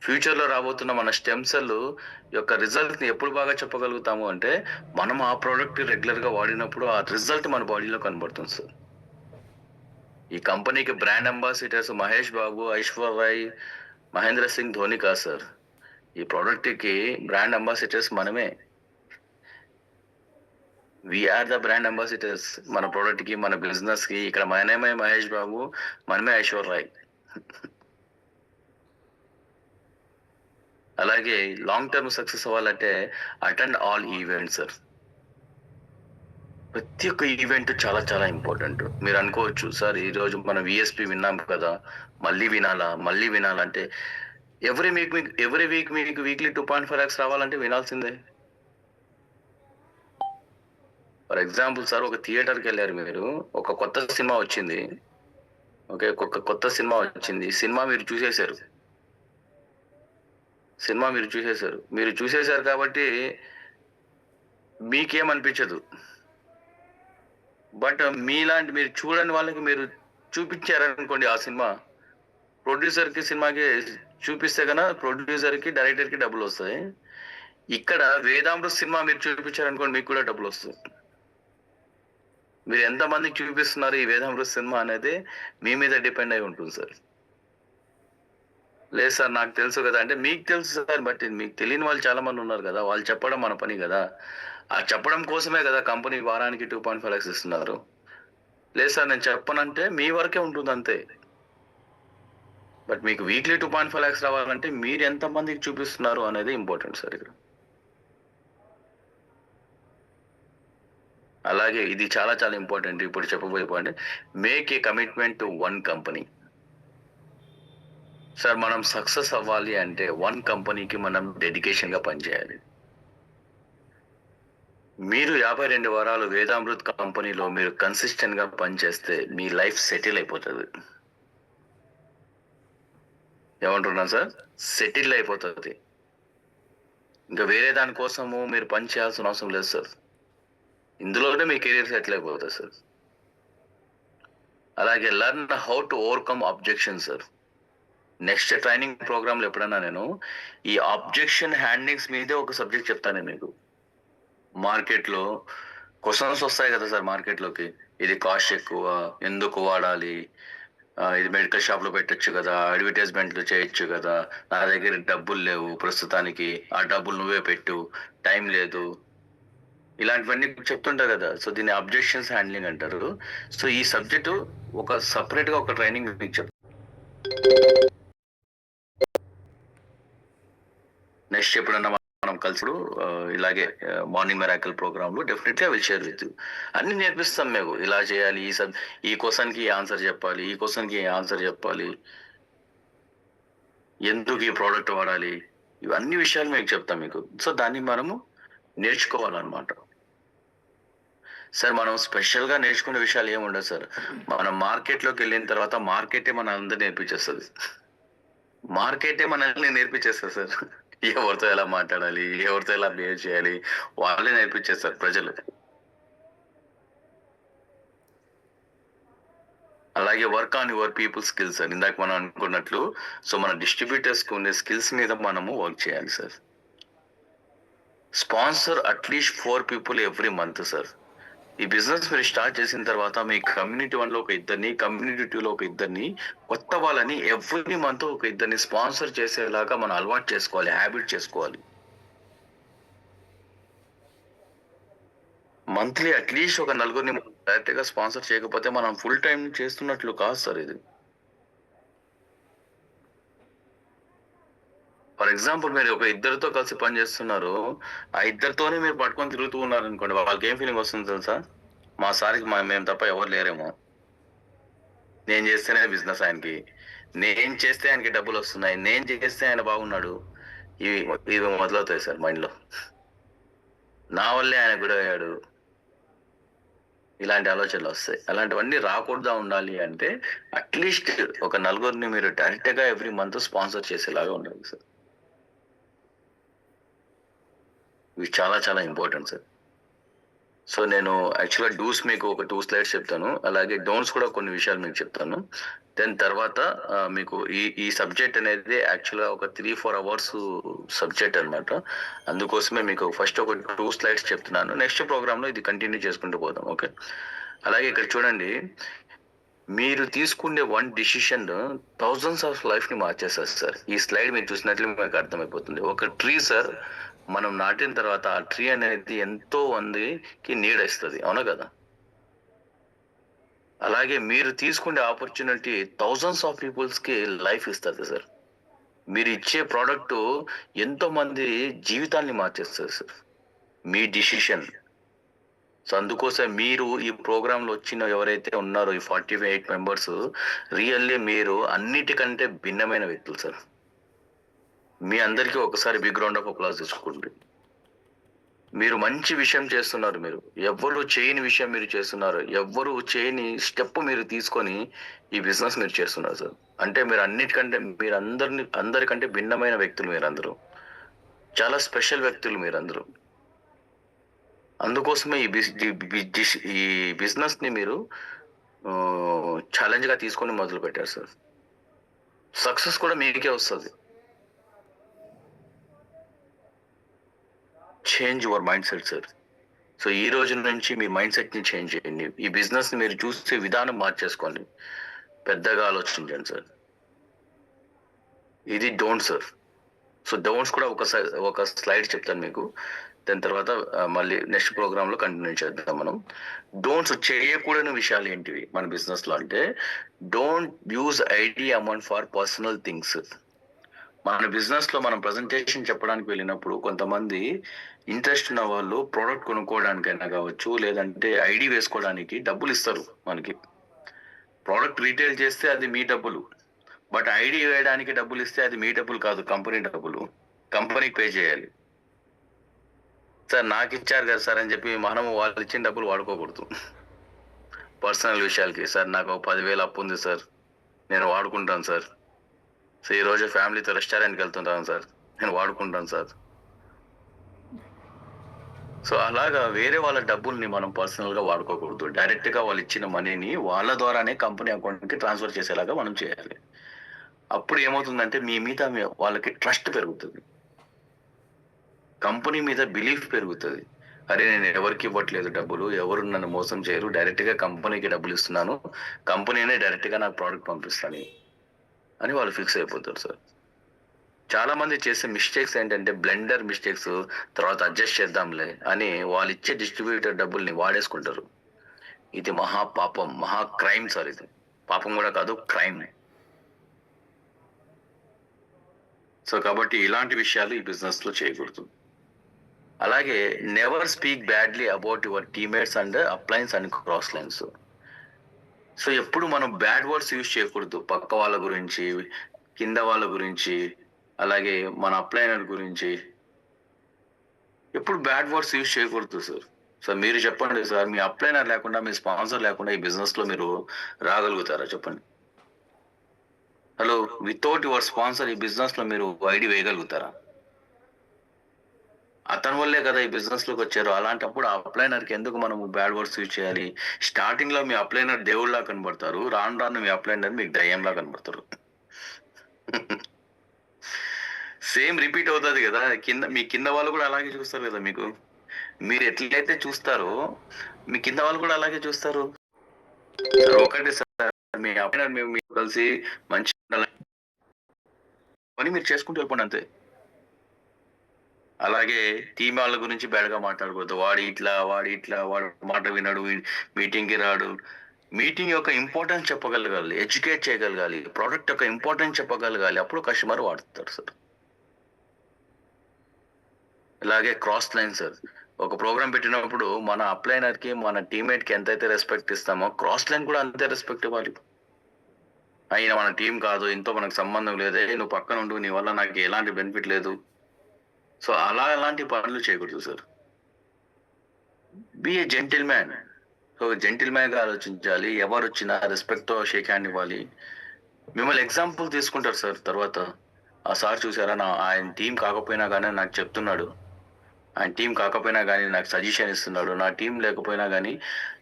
ఫ్యూచర్లో రాబోతున్న మన స్టెమ్ సెల్ యొక్క రిజల్ట్ని ఎప్పుడు బాగా చెప్పగలుగుతాము అంటే, మనం ఆ ప్రోడక్ట్ రెగ్యులర్గా వాడినప్పుడు ఆ రిజల్ట్ మన బాడీలో కనబడుతుంది సార్. ఈ కంపెనీకి బ్రాండ్ అంబాసిడర్స్ మహేష్ బాబు, ఐశ్వర్య రాయ్, మహేంద్ర సింగ్ ధోని కాదు సార్. ఈ ప్రోడక్ట్కి బ్రాండ్ అంబాసిడర్స్ మనమే. We are the brand ambassadors. మన ప్రోడక్ట్కి, మన బిజినెస్కి. ఇక్కడ మనమే మహేష్ బాబు, మనమే ఐశ్వర్య రాయ్. అలాగే లాంగ్ టర్మ్ సక్సెస్ అవ్వాలంటే అటెండ్ ఆల్ ఈవెంట్స్ సార్. ప్రతి ఒక్క ఈవెంట్ చాలా చాలా ఇంపార్టెంట్. మీరు అనుకోవచ్చు, సార్ ఈరోజు మనం విఎస్పి విన్నాం కదా, మళ్ళీ వినాలంటే ఎవ్రీ వీక్ మీకు వీక్లీ 2.5 lakhs రావాలంటే వినాల్సిందే. ఫర్ ఎగ్జాంపుల్ సార్, ఒక థియేటర్కి వెళ్ళారు మీరు, ఒక కొత్త సినిమా వచ్చింది. ఓకే, ఒక కొత్త సినిమా వచ్చింది. సినిమా మీరు చూసేశారు కాబట్టి మీకేమనిపించదు. బట్ మీరు చూడని వాళ్ళకి మీరు చూపించారనుకోండి ఆ సినిమా, ప్రొడ్యూసర్కి సినిమాకి చూపిస్తే కన్నా ప్రొడ్యూసర్కి, డైరెక్టర్కి డబ్బులు వస్తాయి. ఇక్కడ వేదామృత్ సినిమా మీరు చూపించారనుకోండి, మీకు కూడా డబ్బులు వస్తాయి. మీరు ఎంతమందికి చూపిస్తున్నారు ఈ వేదామృత్ సినిమా అనేది మీ మీద డిపెండ్ అయి ఉంటుంది సార్. లేదు సార్, నాకు తెలుసు కదా అంటే, మీకు తెలుసు సార్, బట్ మీకు తెలియని వాళ్ళు చాలా మంది ఉన్నారు కదా, వాళ్ళు చెప్పడం మన పని కదా. ఆ చెప్పడం కోసమే కదా కంపెనీ వారానికి 2.5 lakhs ఇస్తున్నారు. లేదు సార్ నేను చెప్పనంటే మీ వరకే ఉంటుంది అంతే. బట్ మీకు వీక్లీ 2.5 lakhs రావాలంటే మీరు ఎంతమందికి చూపిస్తున్నారు అనేది ఇంపార్టెంట్ సార్ ఇక్కడ. అలాగే ఇది చాలా చాలా ఇంపార్టెంట్. ఇప్పుడు చెప్పబోయే point, make a commitment to one company. Sir మనం సక్సెస్ అవ్వాలి అంటే వన్ కంపెనీకి మనం డెడికేషన్గా పనిచేయాలి. మీరు 52 వారాలు వేదామృత్ కంపెనీలో మీరు కన్సిస్టెంట్గా పనిచేస్తే మీ లైఫ్ సెటిల్ అయిపోతుంది. ఏమంటున్నాను సార్? సెటిల్ అయిపోతుంది. ఇంకా వేరే దానికోసము మీరు పని చేయాల్సిన అవసరం లేదు సార్. ఇందులోనే మీ కెరీర్ సెటిల్ అయిపోతుంది సార్. అలాగే learn how to overcome objection sir. Next training ప్రోగ్రాంలో ఎప్పుడన్నా నేను ఈ అబ్జెక్షన్ హ్యాండ్లింగ్స్ మీదే ఒక సబ్జెక్ట్ చెప్తాను మీకు. మార్కెట్లో క్వశ్చన్స్ వస్తాయి కదా సార్ మార్కెట్లోకి, ఇది కాస్ట్ ఎక్కువ, ఎందుకు వాడాలి, ఇది మెడికల్ షాప్లో పెట్టచ్చు కదా, అడ్వర్టైజ్మెంట్లు చేయొచ్చు కదా, నా దగ్గర డబ్బులు లేవు ప్రస్తుతానికి, ఆ డబ్బులు నువ్వే పెట్టు, టైం లేదు, ఇలాంటివన్నీ చెప్తుంటారు కదా. సో దీన్ని అబ్జెక్షన్స్ హ్యాండ్లింగ్ అంటారు. సో ఈ సబ్జెక్టు ఒక సపరేట్గా ఒక ట్రైనింగ్ మీకు చెప్తాను. నెక్స్ట్ ఎప్పుడన్నా మనం కలిసి ఇలాగే మార్నింగ్ మెరాకల్ ప్రోగ్రాంలో definitely will share with you. అన్ని నేర్పిస్తాం మేము, ఇలా చేయాలి, ఈ క్వశ్చన్కి ఆన్సర్ చెప్పాలి, ఈ క్వశ్చన్కి ఆన్సర్ చెప్పాలి, ఎందుకు ఈ ప్రోడక్ట్ వాడాలి, ఇవన్నీ విషయాలు మీకు చెప్తాం మీకు. సో దాన్ని మనము నేర్చుకోవాలన్నమాట సార్. మనం స్పెషల్గా నేర్చుకునే విషయాలు ఏముండదు సార్. మనం మార్కెట్లోకి వెళ్ళిన తర్వాత మార్కెటే మన అందరు నేర్పించేస్తుంది. మార్కెటే మనల్ని నేర్పించేస్తారు సార్. ఎవరితో ఎలా మాట్లాడాలి, ఎవరితో ఎలా బిహేవ్ చేయాలి, వాళ్ళే నేర్పించేస్తారు ప్రజలు. అలాగే work on your people skills అని ఇందాక మనం అనుకున్నట్లు, సో మన డిస్ట్రిబ్యూటర్స్కి ఉండే స్కిల్స్ మీద మనము వర్క్ చేయాలి sir. Sponsor at least 4 people every month sir. ఈ బిజినెస్ మీరు స్టార్ట్ చేసిన తర్వాత మీ కమ్యూనిటీ 1లో ఒక ఇద్దరిని, కమ్యూనిటీ 2లో ఒక ఇద్దరిని, కొత్త వాళ్ళని ఎవ్రీ మంత్ ఒక ఇద్దరిని స్పాన్సర్ చేసేలాగా మనం అలవాటు చేసుకోవాలి, హ్యాబిట్ చేసుకోవాలి. మంత్లీ అట్లీస్ట్ ఒక 4 డైరెక్ట్గా స్పాన్సర్ చేయకపోతే మనం ఫుల్ టైం చేస్తున్నట్లు కాదు సార్ ఇది. ఫర్ ఎగ్జాంపుల్ మీరు ఒక ఇద్దరితో కలిసి పని చేస్తున్నారు. ఆ ఇద్దరితోనే మీరు పట్టుకొని తిరుగుతూ ఉన్నారనుకోండి. వాళ్ళకి ఏం ఫీలింగ్ వస్తుందో తెలుసా? మా సార్‌కి మేము తప్ప ఎవరు లేరేమో. నేను చేస్తేనే బిజినెస్ ఆయనకి. నేను చేస్తే ఆయనకి డబ్బులొస్తున్నాయి. నేను చేస్తే ఆయన బాగున్నాడు. ఇవి ఇవి మొదలవుతాయి సార్ మైండ్‌లో. నా వల్లే ఆయన గురయ్యాడు. ఇలాంటి ఆలోచనలొస్తాయి. అలాంటివన్నీ రాకుండా ఉండాలి అంటే అట్‌లీస్ట్ ఒక నలుగురిని మీరు డైరెక్ట్‌గా ఎవ్రీ మంత్ స్పాన్సర్ చేసేలాగా ఉండాలి సార్. ఇవి చాలా చాలా ఇంపార్టెంట్ సార్. సో, నేను యాక్చువల్‌గా డూస్ మీకు ఒక 2 స్లైడ్స్ చెప్తాను. అలాగే డోంట్స్ కూడా కొన్ని విషయాలు మీకు చెప్తాను. దెన్ తర్వాత మీకు ఈ సబ్జెక్ట్ అనేది యాక్చువల్‌గా ఒక 3, 4 అవర్స్ సబ్జెక్ట్ అన్నమాట. అందుకోసమే మీకు ఫస్ట్ ఒక 2 స్లైడ్స్ చెప్తున్నాను. నెక్స్ట్ ప్రోగ్రామ్‌లో ఇది కంటిన్యూ చేసుకుంటూ పోదాం. ఓకే. అలాగే ఇక్కడ చూడండి. మీరు తీసుకునే వన్ డిసిషన్ థౌసండ్స్ ఆఫ్ లైఫ్‌ని మార్చేస్తది సార్. ఈ స్లైడ్ మీరు చూసినట్లే మీకు అర్థమైపోతుంది. ఒక ట్రీ సార్ మనం నాటిన తర్వాత ఆ ట్రీ అనేది ఎంతో మందికి నీడనిస్తది. అవునా కదా? అలాగే మీరు తీసుకునే ఆపర్చునిటీ థౌసండ్స్ ఆఫ్ పీపుల్స్‌కి లైఫ్ ఇస్తది సార్. మీరిచ్చే ప్రొడక్ట్ ఎంతో మంది జీవితాల్ని మార్చేస్తది సార్. మీ డిసిషన్. సో, అందుకోసం మీరు ఈ ప్రోగ్రామ్‌లో వచ్చిన ఎవరైతే ఉన్నారో ఈ 48 మెంబర్స్ రియల్లీ మీరు అన్నిటికంటే భిన్నమైన వ్యక్తులు సార్. మీ అందరికీ ఒకసారి బిగ్ రౌండ్ ఆఫ్ అప్లాజ్ ఇచ్చుకోండి. మీరు మంచి విషయం చేస్తున్నారు మీరు. ఎవ్వరు చేయని విషయం మీరు చేస్తున్నారు. ఎవ్వరు చేయని స్టెప్ మీరు తీసుకొని ఈ బిజినెస్ మీరు చేస్తున్నారు సార్. అంటే మీరు అన్నిటికంటే అందరికంటే భిన్నమైన వ్యక్తులు మీరందరూ. చాలా స్పెషల్ వ్యక్తులు మీరందరూ. అందుకోసమే ఈ బిజినెస్‌ని మీరు ఛాలెంజ్‌గా తీసుకొని మొదలుపెట్టారు సార్. సక్సెస్ కూడా మీకే వస్తది. Change your mind set sir. So, ఈ రోజు నుంచి మీ మైండ్ సెట్‌ని చేంజ్ చేయండి. ఈ బిజినెస్‌ని మీరు చూసే విధానం మార్చేసుకోండి. పెద్దగా ఆలోచించండి సార్. ఇది డోంట్ సార్. సో, డోంట్స్ కూడా ఒక స్లైడ్ చెప్తాను మీకు. దాని తర్వాత మళ్ళీ నెక్స్ట్ ప్రోగ్రామ్‌లో కంటిన్యూ చేద్దాం మనం. డోంట్స్ చేయకూడని విషయాలు ఏంటివి మన బిజినెస్‌లో అంటే, don't use ID amount for personal things. మన బిజినెస్‌లో మనం ప్రెజెంటేషన్ చెప్పడానికి వెళ్ళినప్పుడు కొంతమంది ఇంట్రెస్ట్ ఉన్న వాళ్ళు ప్రొడక్ట్ కొనుక్కోవడానికైనా కావచ్చు, లేదంటే ఐడీ వేసుకోవడానికి డబ్బులిస్తారు మనకి. ప్రొడక్ట్ రీటైల్ చేస్తే అది మీ డబ్బులు. బట్ ఐడీ వేయడానికి డబ్బులిస్తే అది మీ డబ్బులు కాదు. కంపెనీ డబ్బులు. కంపెనీకి పే చేయాలి. సార్ నాకిచ్చారు కదా సార్ అని చెప్పి మనము వాళ్ళిచ్చిన డబ్బులు వాడుకోకూడదు. పర్సనల్ విషయాలకి. సార్ నాకు ఒక 10,000 అప్పుంది సార్. నేను వాడుకుంటాను సార్. సో, ఈరోజు ఫ్యామిలీతో రెస్టారెంట్‌కెళ్తుంటాను సార్. నేను వాడుకుంటాను సార్. సో, అలాగా వేరే వాళ్ళ డబ్బుల్ని మనం పర్సనల్‌గా వాడుకోకూడదు. డైరెక్ట్‌గా వాళ్ళిచ్చిన మనీని వాళ్ళ ద్వారానే కంపెనీ అకౌంట్‌కి ట్రాన్స్‌ఫర్ చేసేలాగా మనం చేయాలి. అప్పుడు ఏమవుతుందంటే మీ మీద వాళ్ళకి ట్రస్ట్ పెరుగుతది. కంపెనీ మీద బిలీఫ్ పెరుగుతది. అరే! నేను ఎవరికీ ఇవ్వట్లేదు డబ్బులు. ఎవరు నన్ను మోసం చేయరు. డైరెక్ట్‌గా కంపెనీకి డబ్బులిస్తున్నాను. కంపెనీనే డైరెక్ట్‌గా నాకు ప్రొడక్ట్ పంపిస్తది అని వాళ్ళు ఫిక్స్ అయిపోతారు సార్. చాలా మంది చేసే మిస్టేక్స్ ఏంటంటే బ్లెండర్ మిస్టేక్స్ తర్వాత అడ్జస్ట్ చేద్దాంలే అని వాళ్ళిచ్చే డిస్ట్రిబ్యూటర్ డబ్బుల్ని వాడేసుకుంటారు. ఇది మహా పాపం. మహా క్రైమ్ సార్ ఇది. పాపం గూడా కాదు క్రైమ్. సో, కాబట్టి ఇలాంటి విషయాలు ఈ బిజినెస్‌లో చేయకూడదు. అలాగే never speak badly about your teammates and uplines and cross lines. So, ఎప్పుడు మనం బ్యాడ్ వర్డ్స్ యూజ్ చేయకూడదు. పక్క వాళ్ళ గురించి, కింద వాళ్ళ గురించి, అలాగే మన అప్లైనర్ గురించి ఎప్పుడు బ్యాడ్ వర్డ్స్ యూజ్ చేయకూడదు సార్. సో, మీరు చెప్పండి సార్. మీ అప్లైనర్ లేకుండా, మీ స్పాన్సర్ లేకుండా ఈ బిజినెస్‌లో మీరు రాగలుగుతారా చెప్పండి? హలో! వితౌట్ యువర్ స్పాన్సర్ ఈ బిజినెస్‌లో మీరు ఐడీ వేయగలుగుతారా? అతని వల్లే కదా ఈ బిజినెస్‌లోకొచ్చారు. అలాంటప్పుడు ఆ అప్లైనర్‌కి ఎందుకు మనము బ్యాడ్ వర్డ్స్ యూజ్ చేయాలి? స్టార్టింగ్‌లో మీ అప్లైనర్ దేవుడిలా కనబడతారు. రాను రాను మీ అప్లైనర్ మీకు దెయ్యంలా కనబడతారు. సేమ్ రిపీట్ అవుతది గదా! మీ కింద వాళ్ళు గూడా అలాగే చూస్తారు గదా మీకు. మీరు ఎట్లయితే చూస్తారో, మీ కింద వాళ్ళు కూడా అలాగే చూస్తారు. సార్ ఒకటే సార్ మీ అప్లైనర్ మీరు కలిసి మంచిగా పని మీరు చేసుకుంటూ వెళ్ళిపోండి అంతే. అలాగే టీమ్ వాళ్ళ గురించి బ్యాడ్‌గా మాట్లాడకూడదు. వాడు మాట వినడు, మీటింగ్‌కి రాడు. మీటింగ్ యొక్క ఇంపార్టెన్స్ చెప్పగలగాలి. ఎడ్యుకేట్ చేయగలగాలి. ప్రొడక్ట్ యొక్క ఇంపార్టెన్స్ చెప్పగలగాలి. అప్పుడు కస్టమర్ వాడతారు సార్. ఇలాగే క్రాస్ లైన్ సార్. ఒక ప్రోగ్రామ్ పెట్టినప్పుడు మన అప్లైనర్‌కి, మన టీమ్‌మేట్‌కి ఎంతైతే రెస్పెక్ట్ ఇస్తామో క్రాస్ లైన్ కూడా అంతే రెస్పెక్ట్ ఇవ్వాలి. ఈయన మన టీమ్ కాదు, ఈయనతో మనకు సంబంధం లేదు. నువ్వు పక్కన ఉండు, నీ వల్ల నాకు ఎలాంటి బెనిఫిట్ లేదు. సో అలాంటి పనులు చేయకూడదు sir. Be a gentleman. So జెంటిల్‌మ్యాన్‌గా ఆలోచించాలి. ఎవరొచ్చినా రెస్పెక్ట్‌తో షేక్ హ్యాండ్ ఇవ్వాలి. మిమ్మల్ని ఎగ్జాంపుల్ తీసుకుంటారు సార్ తర్వాత. ఆ సార్ చూసారా ఆయన టీమ్ కాకపోయినా గానీ నాకు చెప్తున్నాడు. ఆయన టీం కాకపోయినా గానీ నాకు సజెషన్ ఇస్తున్నాడు. నా టీం లేకపోయినా గానీ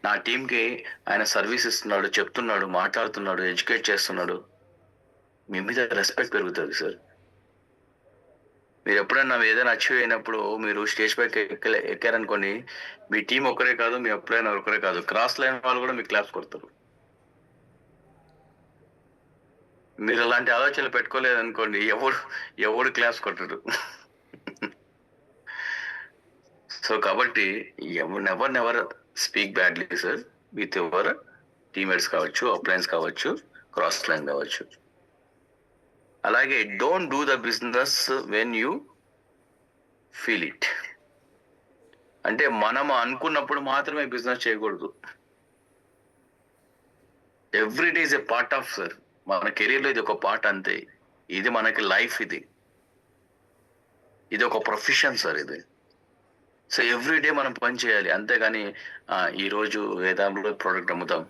నా టీంకి ఆయన సర్వీస్ ఇస్తున్నాడు, చెప్తున్నాడు, మాట్లాడుతున్నాడు, ఎడ్యుకేట్ చేస్తున్నాడు. మీ మీద రెస్పెక్ట్ పెరుగుతది సార్. మీరెప్పుడన్నా ఏదైనా అచీవ్ అయినప్పుడు మీరు స్టేజ్ పైకి ఎక్కారనుకోండి, మీ టీం ఒక్కరే కాదు, మీ అప్లైనర్ ఒక్కరే కాదు, క్రాస్ లైన్ వాళ్ళు కూడా మీకు క్లాప్స్ కొడతారు. మీరు అలాంటి ఆలోచనలు పెట్టుకోలేదనుకోండి, ఎవడు క్లాప్స్ కొట్టడు. సో కాబట్టి never speak badly sir with your teammates కావచ్చు, అప్లయన్స్ కావచ్చు, క్రాస్ లైన్ కావచ్చు. అలాగే don't do the business when you feel it. అంటే మనం అనుకున్నప్పుడు మాత్రమే బిజినెస్ చేయకూడదు. Every day is a part of sir. మన కెరీర్ లో ఇది ఒక పార్ట్ అంతే. ఇది మనకి లైఫ్, ఇది ఒక ప్రొఫెషన్ సార్ ఇది. సో ఎవ్రీ డే మనం పని చేయాలి. అంతేగాని ఈ రోజు ఏదో ప్రోడక్ట్ అమ్ముతాం,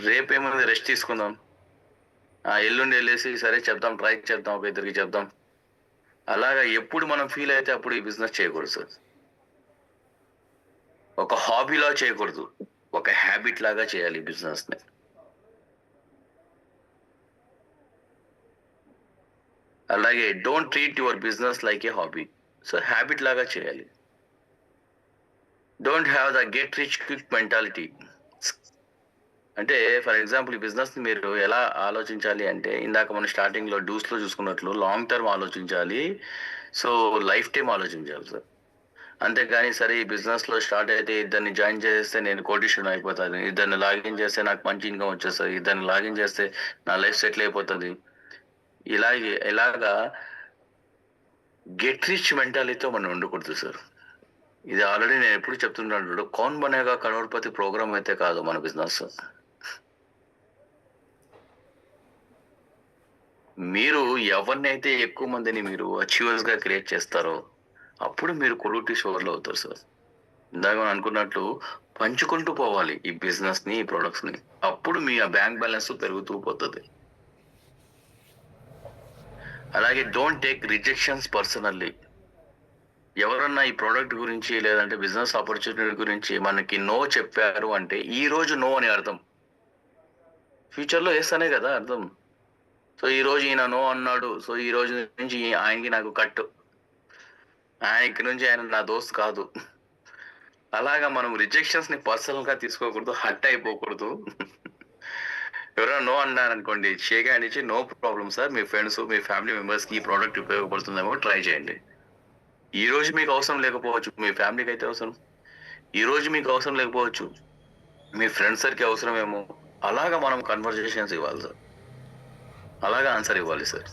రేపేముంది రెస్ట్ తీసుకుందాం, ఎల్లుండి వెళ్ళేసి సరే చెప్దాం, ట్రై చేద్దాం, ఒక ఇద్దరికి చెప్దాం. అలాగా ఎప్పుడు మనం ఫీల్ అయితే అప్పుడు ఈ బిజినెస్ చేయకూడదు సార్. ఒక హాబీలా చేయకూడదు, ఒక హ్యాబిట్ లాగా చేయాలి ఈ బిజినెస్ ని. అలాగే don't treat your business like A hobby. So habit లాగా చేయాలి. Don't have the get rich quick mentality. అంటే ఫర్ ఎగ్జాంపుల్ ఈ బిజినెస్ ని మీరు ఎలా ఆలోచించాలి అంటే, ఇందాక మనం స్టార్టింగ్ లో డూస్ లో చూసుకున్నట్లు లాంగ్ టర్మ్ ఆలోచించాలి. సో లైఫ్ టైం ఆలోచించాలి సార్. అంతేగాని సరే ఈ బిజినెస్ లో స్టార్ట్ అయితే ఇద్దరిని జాయిన్ చేస్తే నేను కోటీశ్వరుని అయిపోతాను, ఇద్దరిని లాగిన్ చేస్తే నాకు మంచి ఇన్కమ్ వచ్చేస్తుంది, ఇద్దరిని లాగిన్ చేస్తే నా లైఫ్ సెటిల్ అయిపోతుంది, ఇలాగా గెట్ రిచ్ మెంటాలిటీతో మనం ఉండకూడదు సార్. ఇది ఆల్రెడీ నేను ఎప్పుడు చెప్తున్నాడు, కౌన్ బనేగా కరోడ్పతి ప్రోగ్రామ్ అయితే కాదు మన బిజినెస్. మీరు ఎవరినైతే ఎక్కువ మందిని మీరు అచీవర్స్ గా క్రియేట్ చేస్తారో అప్పుడు మీరు కోటీశ్వర్లు అవుతారు సార్. ఇందాక మనం అనుకున్నట్లు పంచుకుంటూ పోవాలి ఈ బిజినెస్ ని, ఈ ప్రొడక్ట్స్ ని. అప్పుడు మీ బ్యాంక్ బ్యాలెన్స్ పెరుగుతూ పోతుంది. అలాగే డోంట్ టేక్ రిజెక్షన్స్ పర్సనల్లీ. ఎవరన్నా ఈ ప్రోడక్ట్ గురించి లేదంటే బిజినెస్ ఆపర్చునిటీ గురించి మనకి నో చెప్పారు అంటే ఈ రోజు నో అని అర్థం, ఫ్యూచర్ లో ఎస్ అనే కదా అర్థం. సో ఈ రోజు ఈయన నో అన్నాడు, సో ఈ రోజు నుంచి ఆయనకి నాకు కట్టు, ఆయనకి నుంచి ఆయన నా దోస్త్ కాదు. అలాగా మనం రిజెక్షన్స్ ని పర్సనల్ గా తీసుకోకూడదు, హర్ట్ అయిపోకూడదు. ఎవరైనా నో అన్నారనుకోండి, షేక్ హ్యాండ్ ఇచ్చి నో ప్రాబ్లం సార్, మీ ఫ్రెండ్స్, మీ ఫ్యామిలీ మెంబర్స్ కి ఈ ప్రోడక్ట్ ఉపయోగపడుతుందేమో ట్రై చేయండి. ఈ రోజు మీకు అవసరం లేకపోవచ్చు, మీ ఫ్యామిలీకి అయితే అవసరం. ఈ రోజు మీకు అవసరం లేకపోవచ్చు, మీ ఫ్రెండ్స్ సర్కి అవసరమేమో. అలాగా మనం కన్వర్జేషన్స్ ఇవ్వాలి సార్, అలాగా ఆన్సర్ ఇవ్వాలి సార్.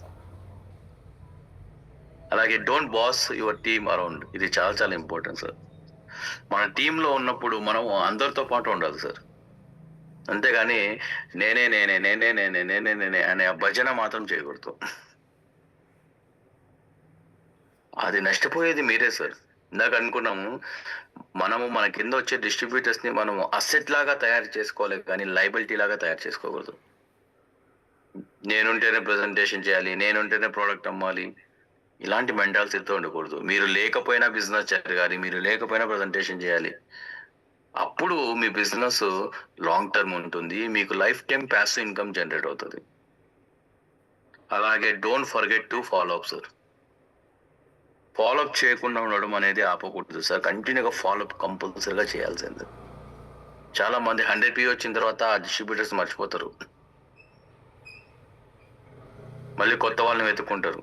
అలాగే don't boss your team around. ఇది చాలా చాలా ఇంపార్టెంట్ సార్. మన టీంలో ఉన్నప్పుడు మనం అందరితో పాటు ఉండాలి సార్. అంతేగాని నేనే నేనే నేనే నేనే నేనే నేనే అనే భజన మాత్రం చేయకూడదు. అది నష్టపోయేది మీరే సార్. ఇందాక అనుకున్నాము, మనము మన కింద వచ్చే డిస్ట్రిబ్యూటర్స్ ని మనం అసెట్ లాగా తయారు చేసుకోవాలి, కానీ లైబిలిటీ లాగా తయారు చేసుకోకూడదు. నేనుంటేనే ప్రెజెంటేషన్ చేయాలి, నేనుంటేనే ప్రోడక్ట్ అమ్మాలి, ఇలాంటి మెంటాలిటీతో ఉండకూడదు. మీరు లేకపోయినా బిజినెస్ జరగాలి, మీరు లేకపోయినా ప్రెజెంటేషన్ చేయాలి. అప్పుడు మీ బిజినెస్ లాంగ్ టర్మ్ ఉంటుంది, మీకు life time passive income generate అవుతుంది. అలాగే don't forget to follow up sir. Follow up చేయకుండా ఉండడం అనేది ఆపకూడదు సార్. కంటిన్యూగా ఫాలో అప్ కంపల్సరీగా చేయాల్సిందే. చాలా మంది 100p వచ్చిన తర్వాత ఆ డిస్ట్రిబ్యూటర్స్ మర్చిపోతారు, మళ్ళీ కొత్త వాళ్ళని వెతుక్కుంటారు.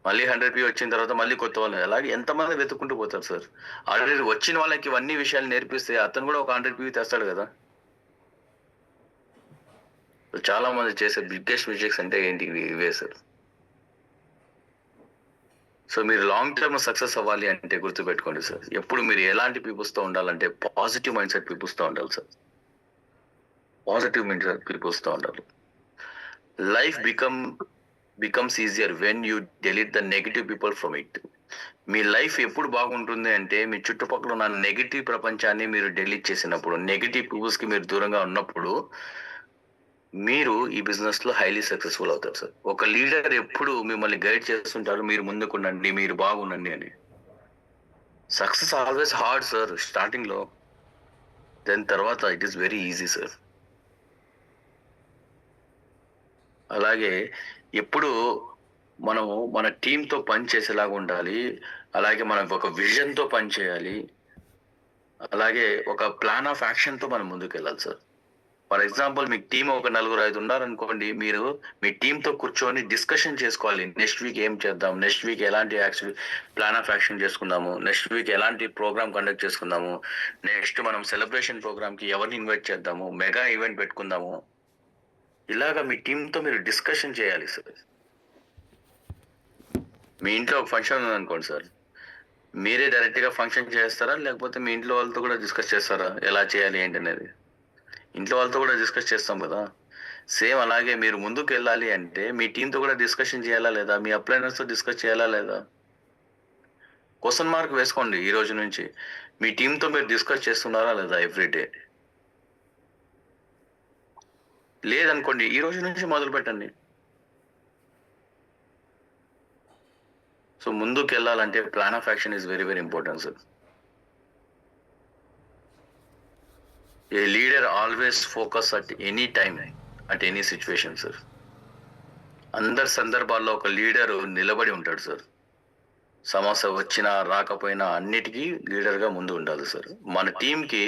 మళ్ళీ 100p వచ్చిన తర్వాత మళ్ళీ కొత్త వాళ్ళని, అలాగే ఎంతమంది వెతుక్కుంటూ పోతారు సార్. ఆల్రెడీ వచ్చిన వాళ్ళకి ఇవన్నీ విషయాలు నేర్పిస్తే అతను కూడా ఒక 100p తెస్తాడు కదా. చాలా మంది చేసే బిగ్గెస్ట్ మిస్టేక్స్ అంటే ఏంటి, ఇవే సార్. సో మీరు లాంగ్ టర్మ్ సక్సెస్ అవ్వాలి అంటే గుర్తుపెట్టుకోండి సార్, ఎప్పుడు మీరు ఎలాంటి పీపుల్స్తో ఉండాలంటే పాజిటివ్ మైండ్ సెట్ పీపుల్స్తో ఉండాలి సార్. పాజిటివ్ మైండ్ సెట్ పీపుల్స్తో ఉండాలి. Life becomes easier when you delete the negative people from it. Me life ఎప్పుడు బాగుంటుంది అంటే మీ చుట్టుపక్కల ఉన్న నెగిటివ్ ప్రపంచాన్ని మీరు డెలీట్ చేసినప్పుడు, నెగిటివ్ పీపుల్స్కి మీరు దూరంగా ఉన్నప్పుడు మీరు ఈ బిజినెస్ లో హైలీ సక్సెస్ఫుల్ అవుతారు సార్. ఒక లీడర్ ఎప్పుడు మిమ్మల్ని గైడ్ చేస్తుంటారు, మీరు ముందుకుండండి, మీరు బాగుండండి అని. Success always hard sir starting లో, దాని తర్వాత it is very easy sir. అలాగే ఎప్పుడు మనము మన టీంతో పని చేసేలాగా ఉండాలి, అలాగే మనం ఒక విజన్తో పని చేయాలి, అలాగే ఒక ప్లాన్ ఆఫ్ యాక్షన్తో మనం ముందుకు వెళ్ళాలి సార్. ఫర్ ఎగ్జాంపుల్ మీకు టీం ఒక 4-5 ఉన్నారనుకోండి, మీరు మీ టీంతో కూర్చొని డిస్కషన్ చేసుకోవాలి. నెక్స్ట్ వీక్ ఏం చేద్దాం, నెక్స్ట్ వీక్ ఎలాంటి ప్లాన్ ఆఫ్ యాక్షన్ చేసుకుందాము, నెక్స్ట్ వీక్ ఎలాంటి ప్రోగ్రామ్ కండక్ట్ చేసుకుందాము, నెక్స్ట్ మనం సెలబ్రేషన్ ప్రోగ్రామ్కి ఎవరిని ఇన్వైట్ చేద్దాము, మెగా ఈవెంట్ పెట్టుకుందాము. ఇలాగా మీ టీంతో మీరు డిస్కషన్ చేయాలి సార్. మీ ఇంట్లో ఒక ఫంక్షన్ ఉందనుకోండి సార్, మీరే డైరెక్ట్గా ఫంక్షన్ చేస్తారా, లేకపోతే మీ ఇంట్లో వాళ్ళతో కూడా డిస్కస్ చేస్తారా ఎలా చేయాలి ఏంటి అనేది? ఇంట్లో వాళ్ళతో కూడా డిస్కస్ చేస్తాం కదా. సేమ్ అలాగే మీరు ముందుకు వెళ్ళాలి అంటే మీ టీంతో కూడా డిస్కషన్ చేయాలా లేదా, మీ అప్లైనర్స్తో డిస్కస్ చేయాలా లేదా? క్వశ్చన్ మార్క్ వేసుకోండి ఈ రోజు నుంచి. మీ టీంతో మీరు డిస్కస్ చేస్తున్నారా లేదా ఎవ్రీడే? లేదనుకోండి, ఈ రోజు నుంచి మొదలు పెట్టండి. సో ముందుకు వెళ్ళాలంటే plan of action is very very important sir. A leader always focus at any time, at any situation sir. అందరి సందర్భాల్లో ఒక లీడర్ నిలబడి ఉంటాడు సార్. సమస్య వచ్చినా రాకపోయినా అన్నిటికీ లీడర్గా ముందు ఉండాలి సార్. మన టీంకి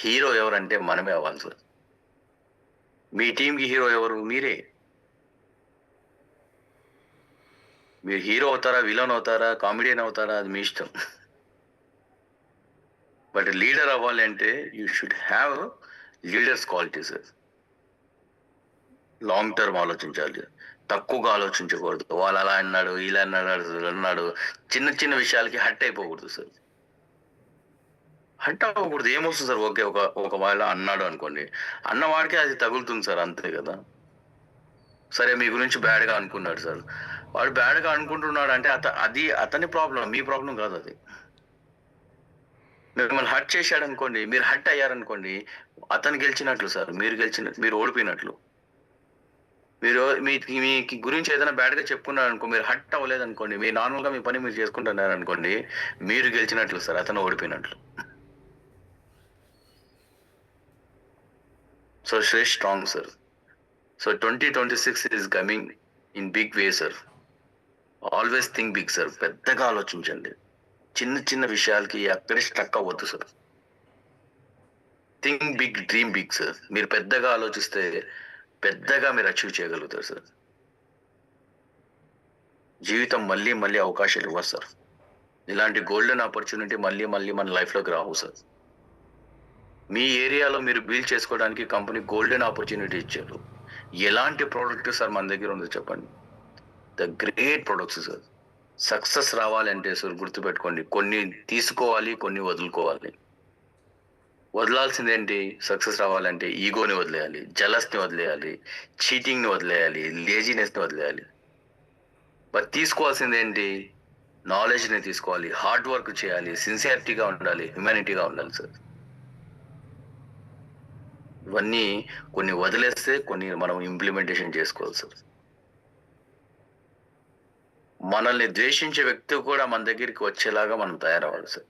హీరో ఎవరంటే మనమే అవ్వాలి సార్. మీ టీంకి హీరో ఎవరు? మీరే. మీరు హీరో అవుతారా, విలన్ అవుతారా, కామెడియన్ అవుతారా, అది మీ ఇష్టం. బట్ లీడర్ అవ్వాలి అంటే you should have leaders quality sir. Long term ఆలోచించాలి, తక్కువగా ఆలోచించకూడదు. వాళ్ళు అలా అన్నాడు, ఇలా అన్నాడు, చిన్న చిన్న విషయాలకి హట్ అయిపోకూడదు సార్. హట్ అవ్వకూడదు. ఏమొస్తుంది సార్? ఓకే, ఒకవేళ అన్నాడు అనుకోండి, అన్నవాడికి అది తగులుతుంది సార్, అంతే కదా. సరే మీ గురించి బ్యాడ్గా అనుకున్నాడు సార్, వాడు బ్యాడ్గా అనుకుంటున్నాడు అంటే అది అతని ప్రాబ్లం, మీ ప్రాబ్లం కాదు అది. మిమ్మల్ని హర్ట్ చేశాడు అనుకోండి, మీరు హర్ట్ అయ్యారనుకోండి, అతను గెలిచినట్లు సార్, మీరు ఓడిపోయినట్లు. మీరు మీకు గురించి ఏదైనా బ్యాడ్గా చెప్పుకున్నారు అనుకో, మీరు హర్ట్ అవ్వలేదు అనుకోండి, మీరు నార్మల్గా మీ పని మీరు చేసుకుంటున్నారు అనుకోండి, మీరు గెలిచినట్లు సార్, అతను ఓడిపోయినట్లు. So stay strong sir. So 2026 is coming in big way sir. Always think big sir. పెద్దగా ఆలోచించండి. చిన్న చిన్న విషయాలకి అక్కడే స్ట్రక్ అవ్వద్దు sir. Think big, dream big sir. మీరు పెద్దగా ఆలోచిస్తే పెద్దగా మీరు అచీవ్ చేయగలుగుతారు సార్. జీవితం మళ్ళీ మళ్ళీ అవకాశాలు ఇవ్వదు సార్. ఇలాంటి గోల్డెన్ ఆపర్చునిటీ మళ్ళీ మళ్ళీ మన లైఫ్లోకి రావు సార్. మీ ఏరియాలో మీరు బిల్డ్ చేసుకోవడానికి కంపెనీ గోల్డెన్ ఆపర్చునిటీ ఇచ్చారు. ఎలాంటి ప్రోడక్ట్ సార్ మన దగ్గర ఉంది చెప్పండి? The great products sir. Success రావాలంటే సార్ గుర్తుపెట్టుకోండి, కొన్ని తీసుకోవాలి, కొన్ని వదులుకోవాలి. వదలాల్సింది ఏంటి? సక్సెస్ రావాలంటే ఈగోని వదిలేయాలి, జలస్ని వదిలేయాలి, చీటింగ్ని వదిలేయాలి, లేజినెస్ని వదిలేయాలి. బట్ తీసుకోవాల్సింది ఏంటి? నాలెడ్జ్ని తీసుకోవాలి, హార్డ్ వర్క్ చేయాలి, సిన్సియారిటీగా ఉండాలి, హ్యుమానిటీగా ఉండాలి సార్. ఇవన్నీ కొన్ని వదిలేస్తే కొన్ని మనం ఇంప్లిమెంటేషన్ చేసుకోవాలి సార్. మనల్ని ద్వేషించే వ్యక్తి కూడా మన దగ్గరికి వచ్చేలాగా మనం తయారవ్వాలి sir.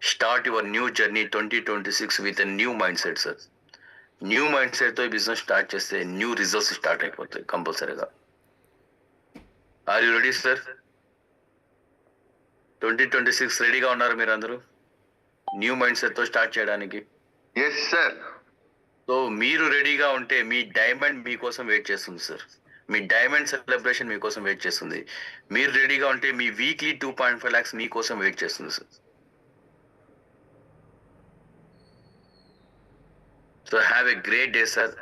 Start your new journey 2026 with a new mind set sir. New mind సెట్తో ఈ బిజినెస్ స్టార్ట్ చేస్తే న్యూ రిజల్ట్స్ స్టార్ట్ అయిపోతాయి కంపల్సరీగా. Are you ready sir? 2026 రెడీగా ఉన్నారు మీరు అందరూ న్యూ మైండ్ సెట్తో స్టార్ట్ చేయడానికి? Yes sir. సో మీరు రెడీగా ఉంటే మీ డైమండ్ మీకోసం వెయిట్ చేస్తుంది సార్. మీ డైమండ్ సెలబ్రేషన్ మీకోసం వెయిట్ చేస్తుంది. మీరు రెడీగా ఉంటే మీ వీక్లీ 2.5 lakhs మీకోసం వెయిట్ చేస్తుంది sir. So have a great day sir.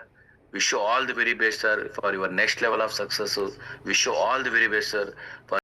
Wish you all the very best sir for your next level of success. Wish you all the very best sir for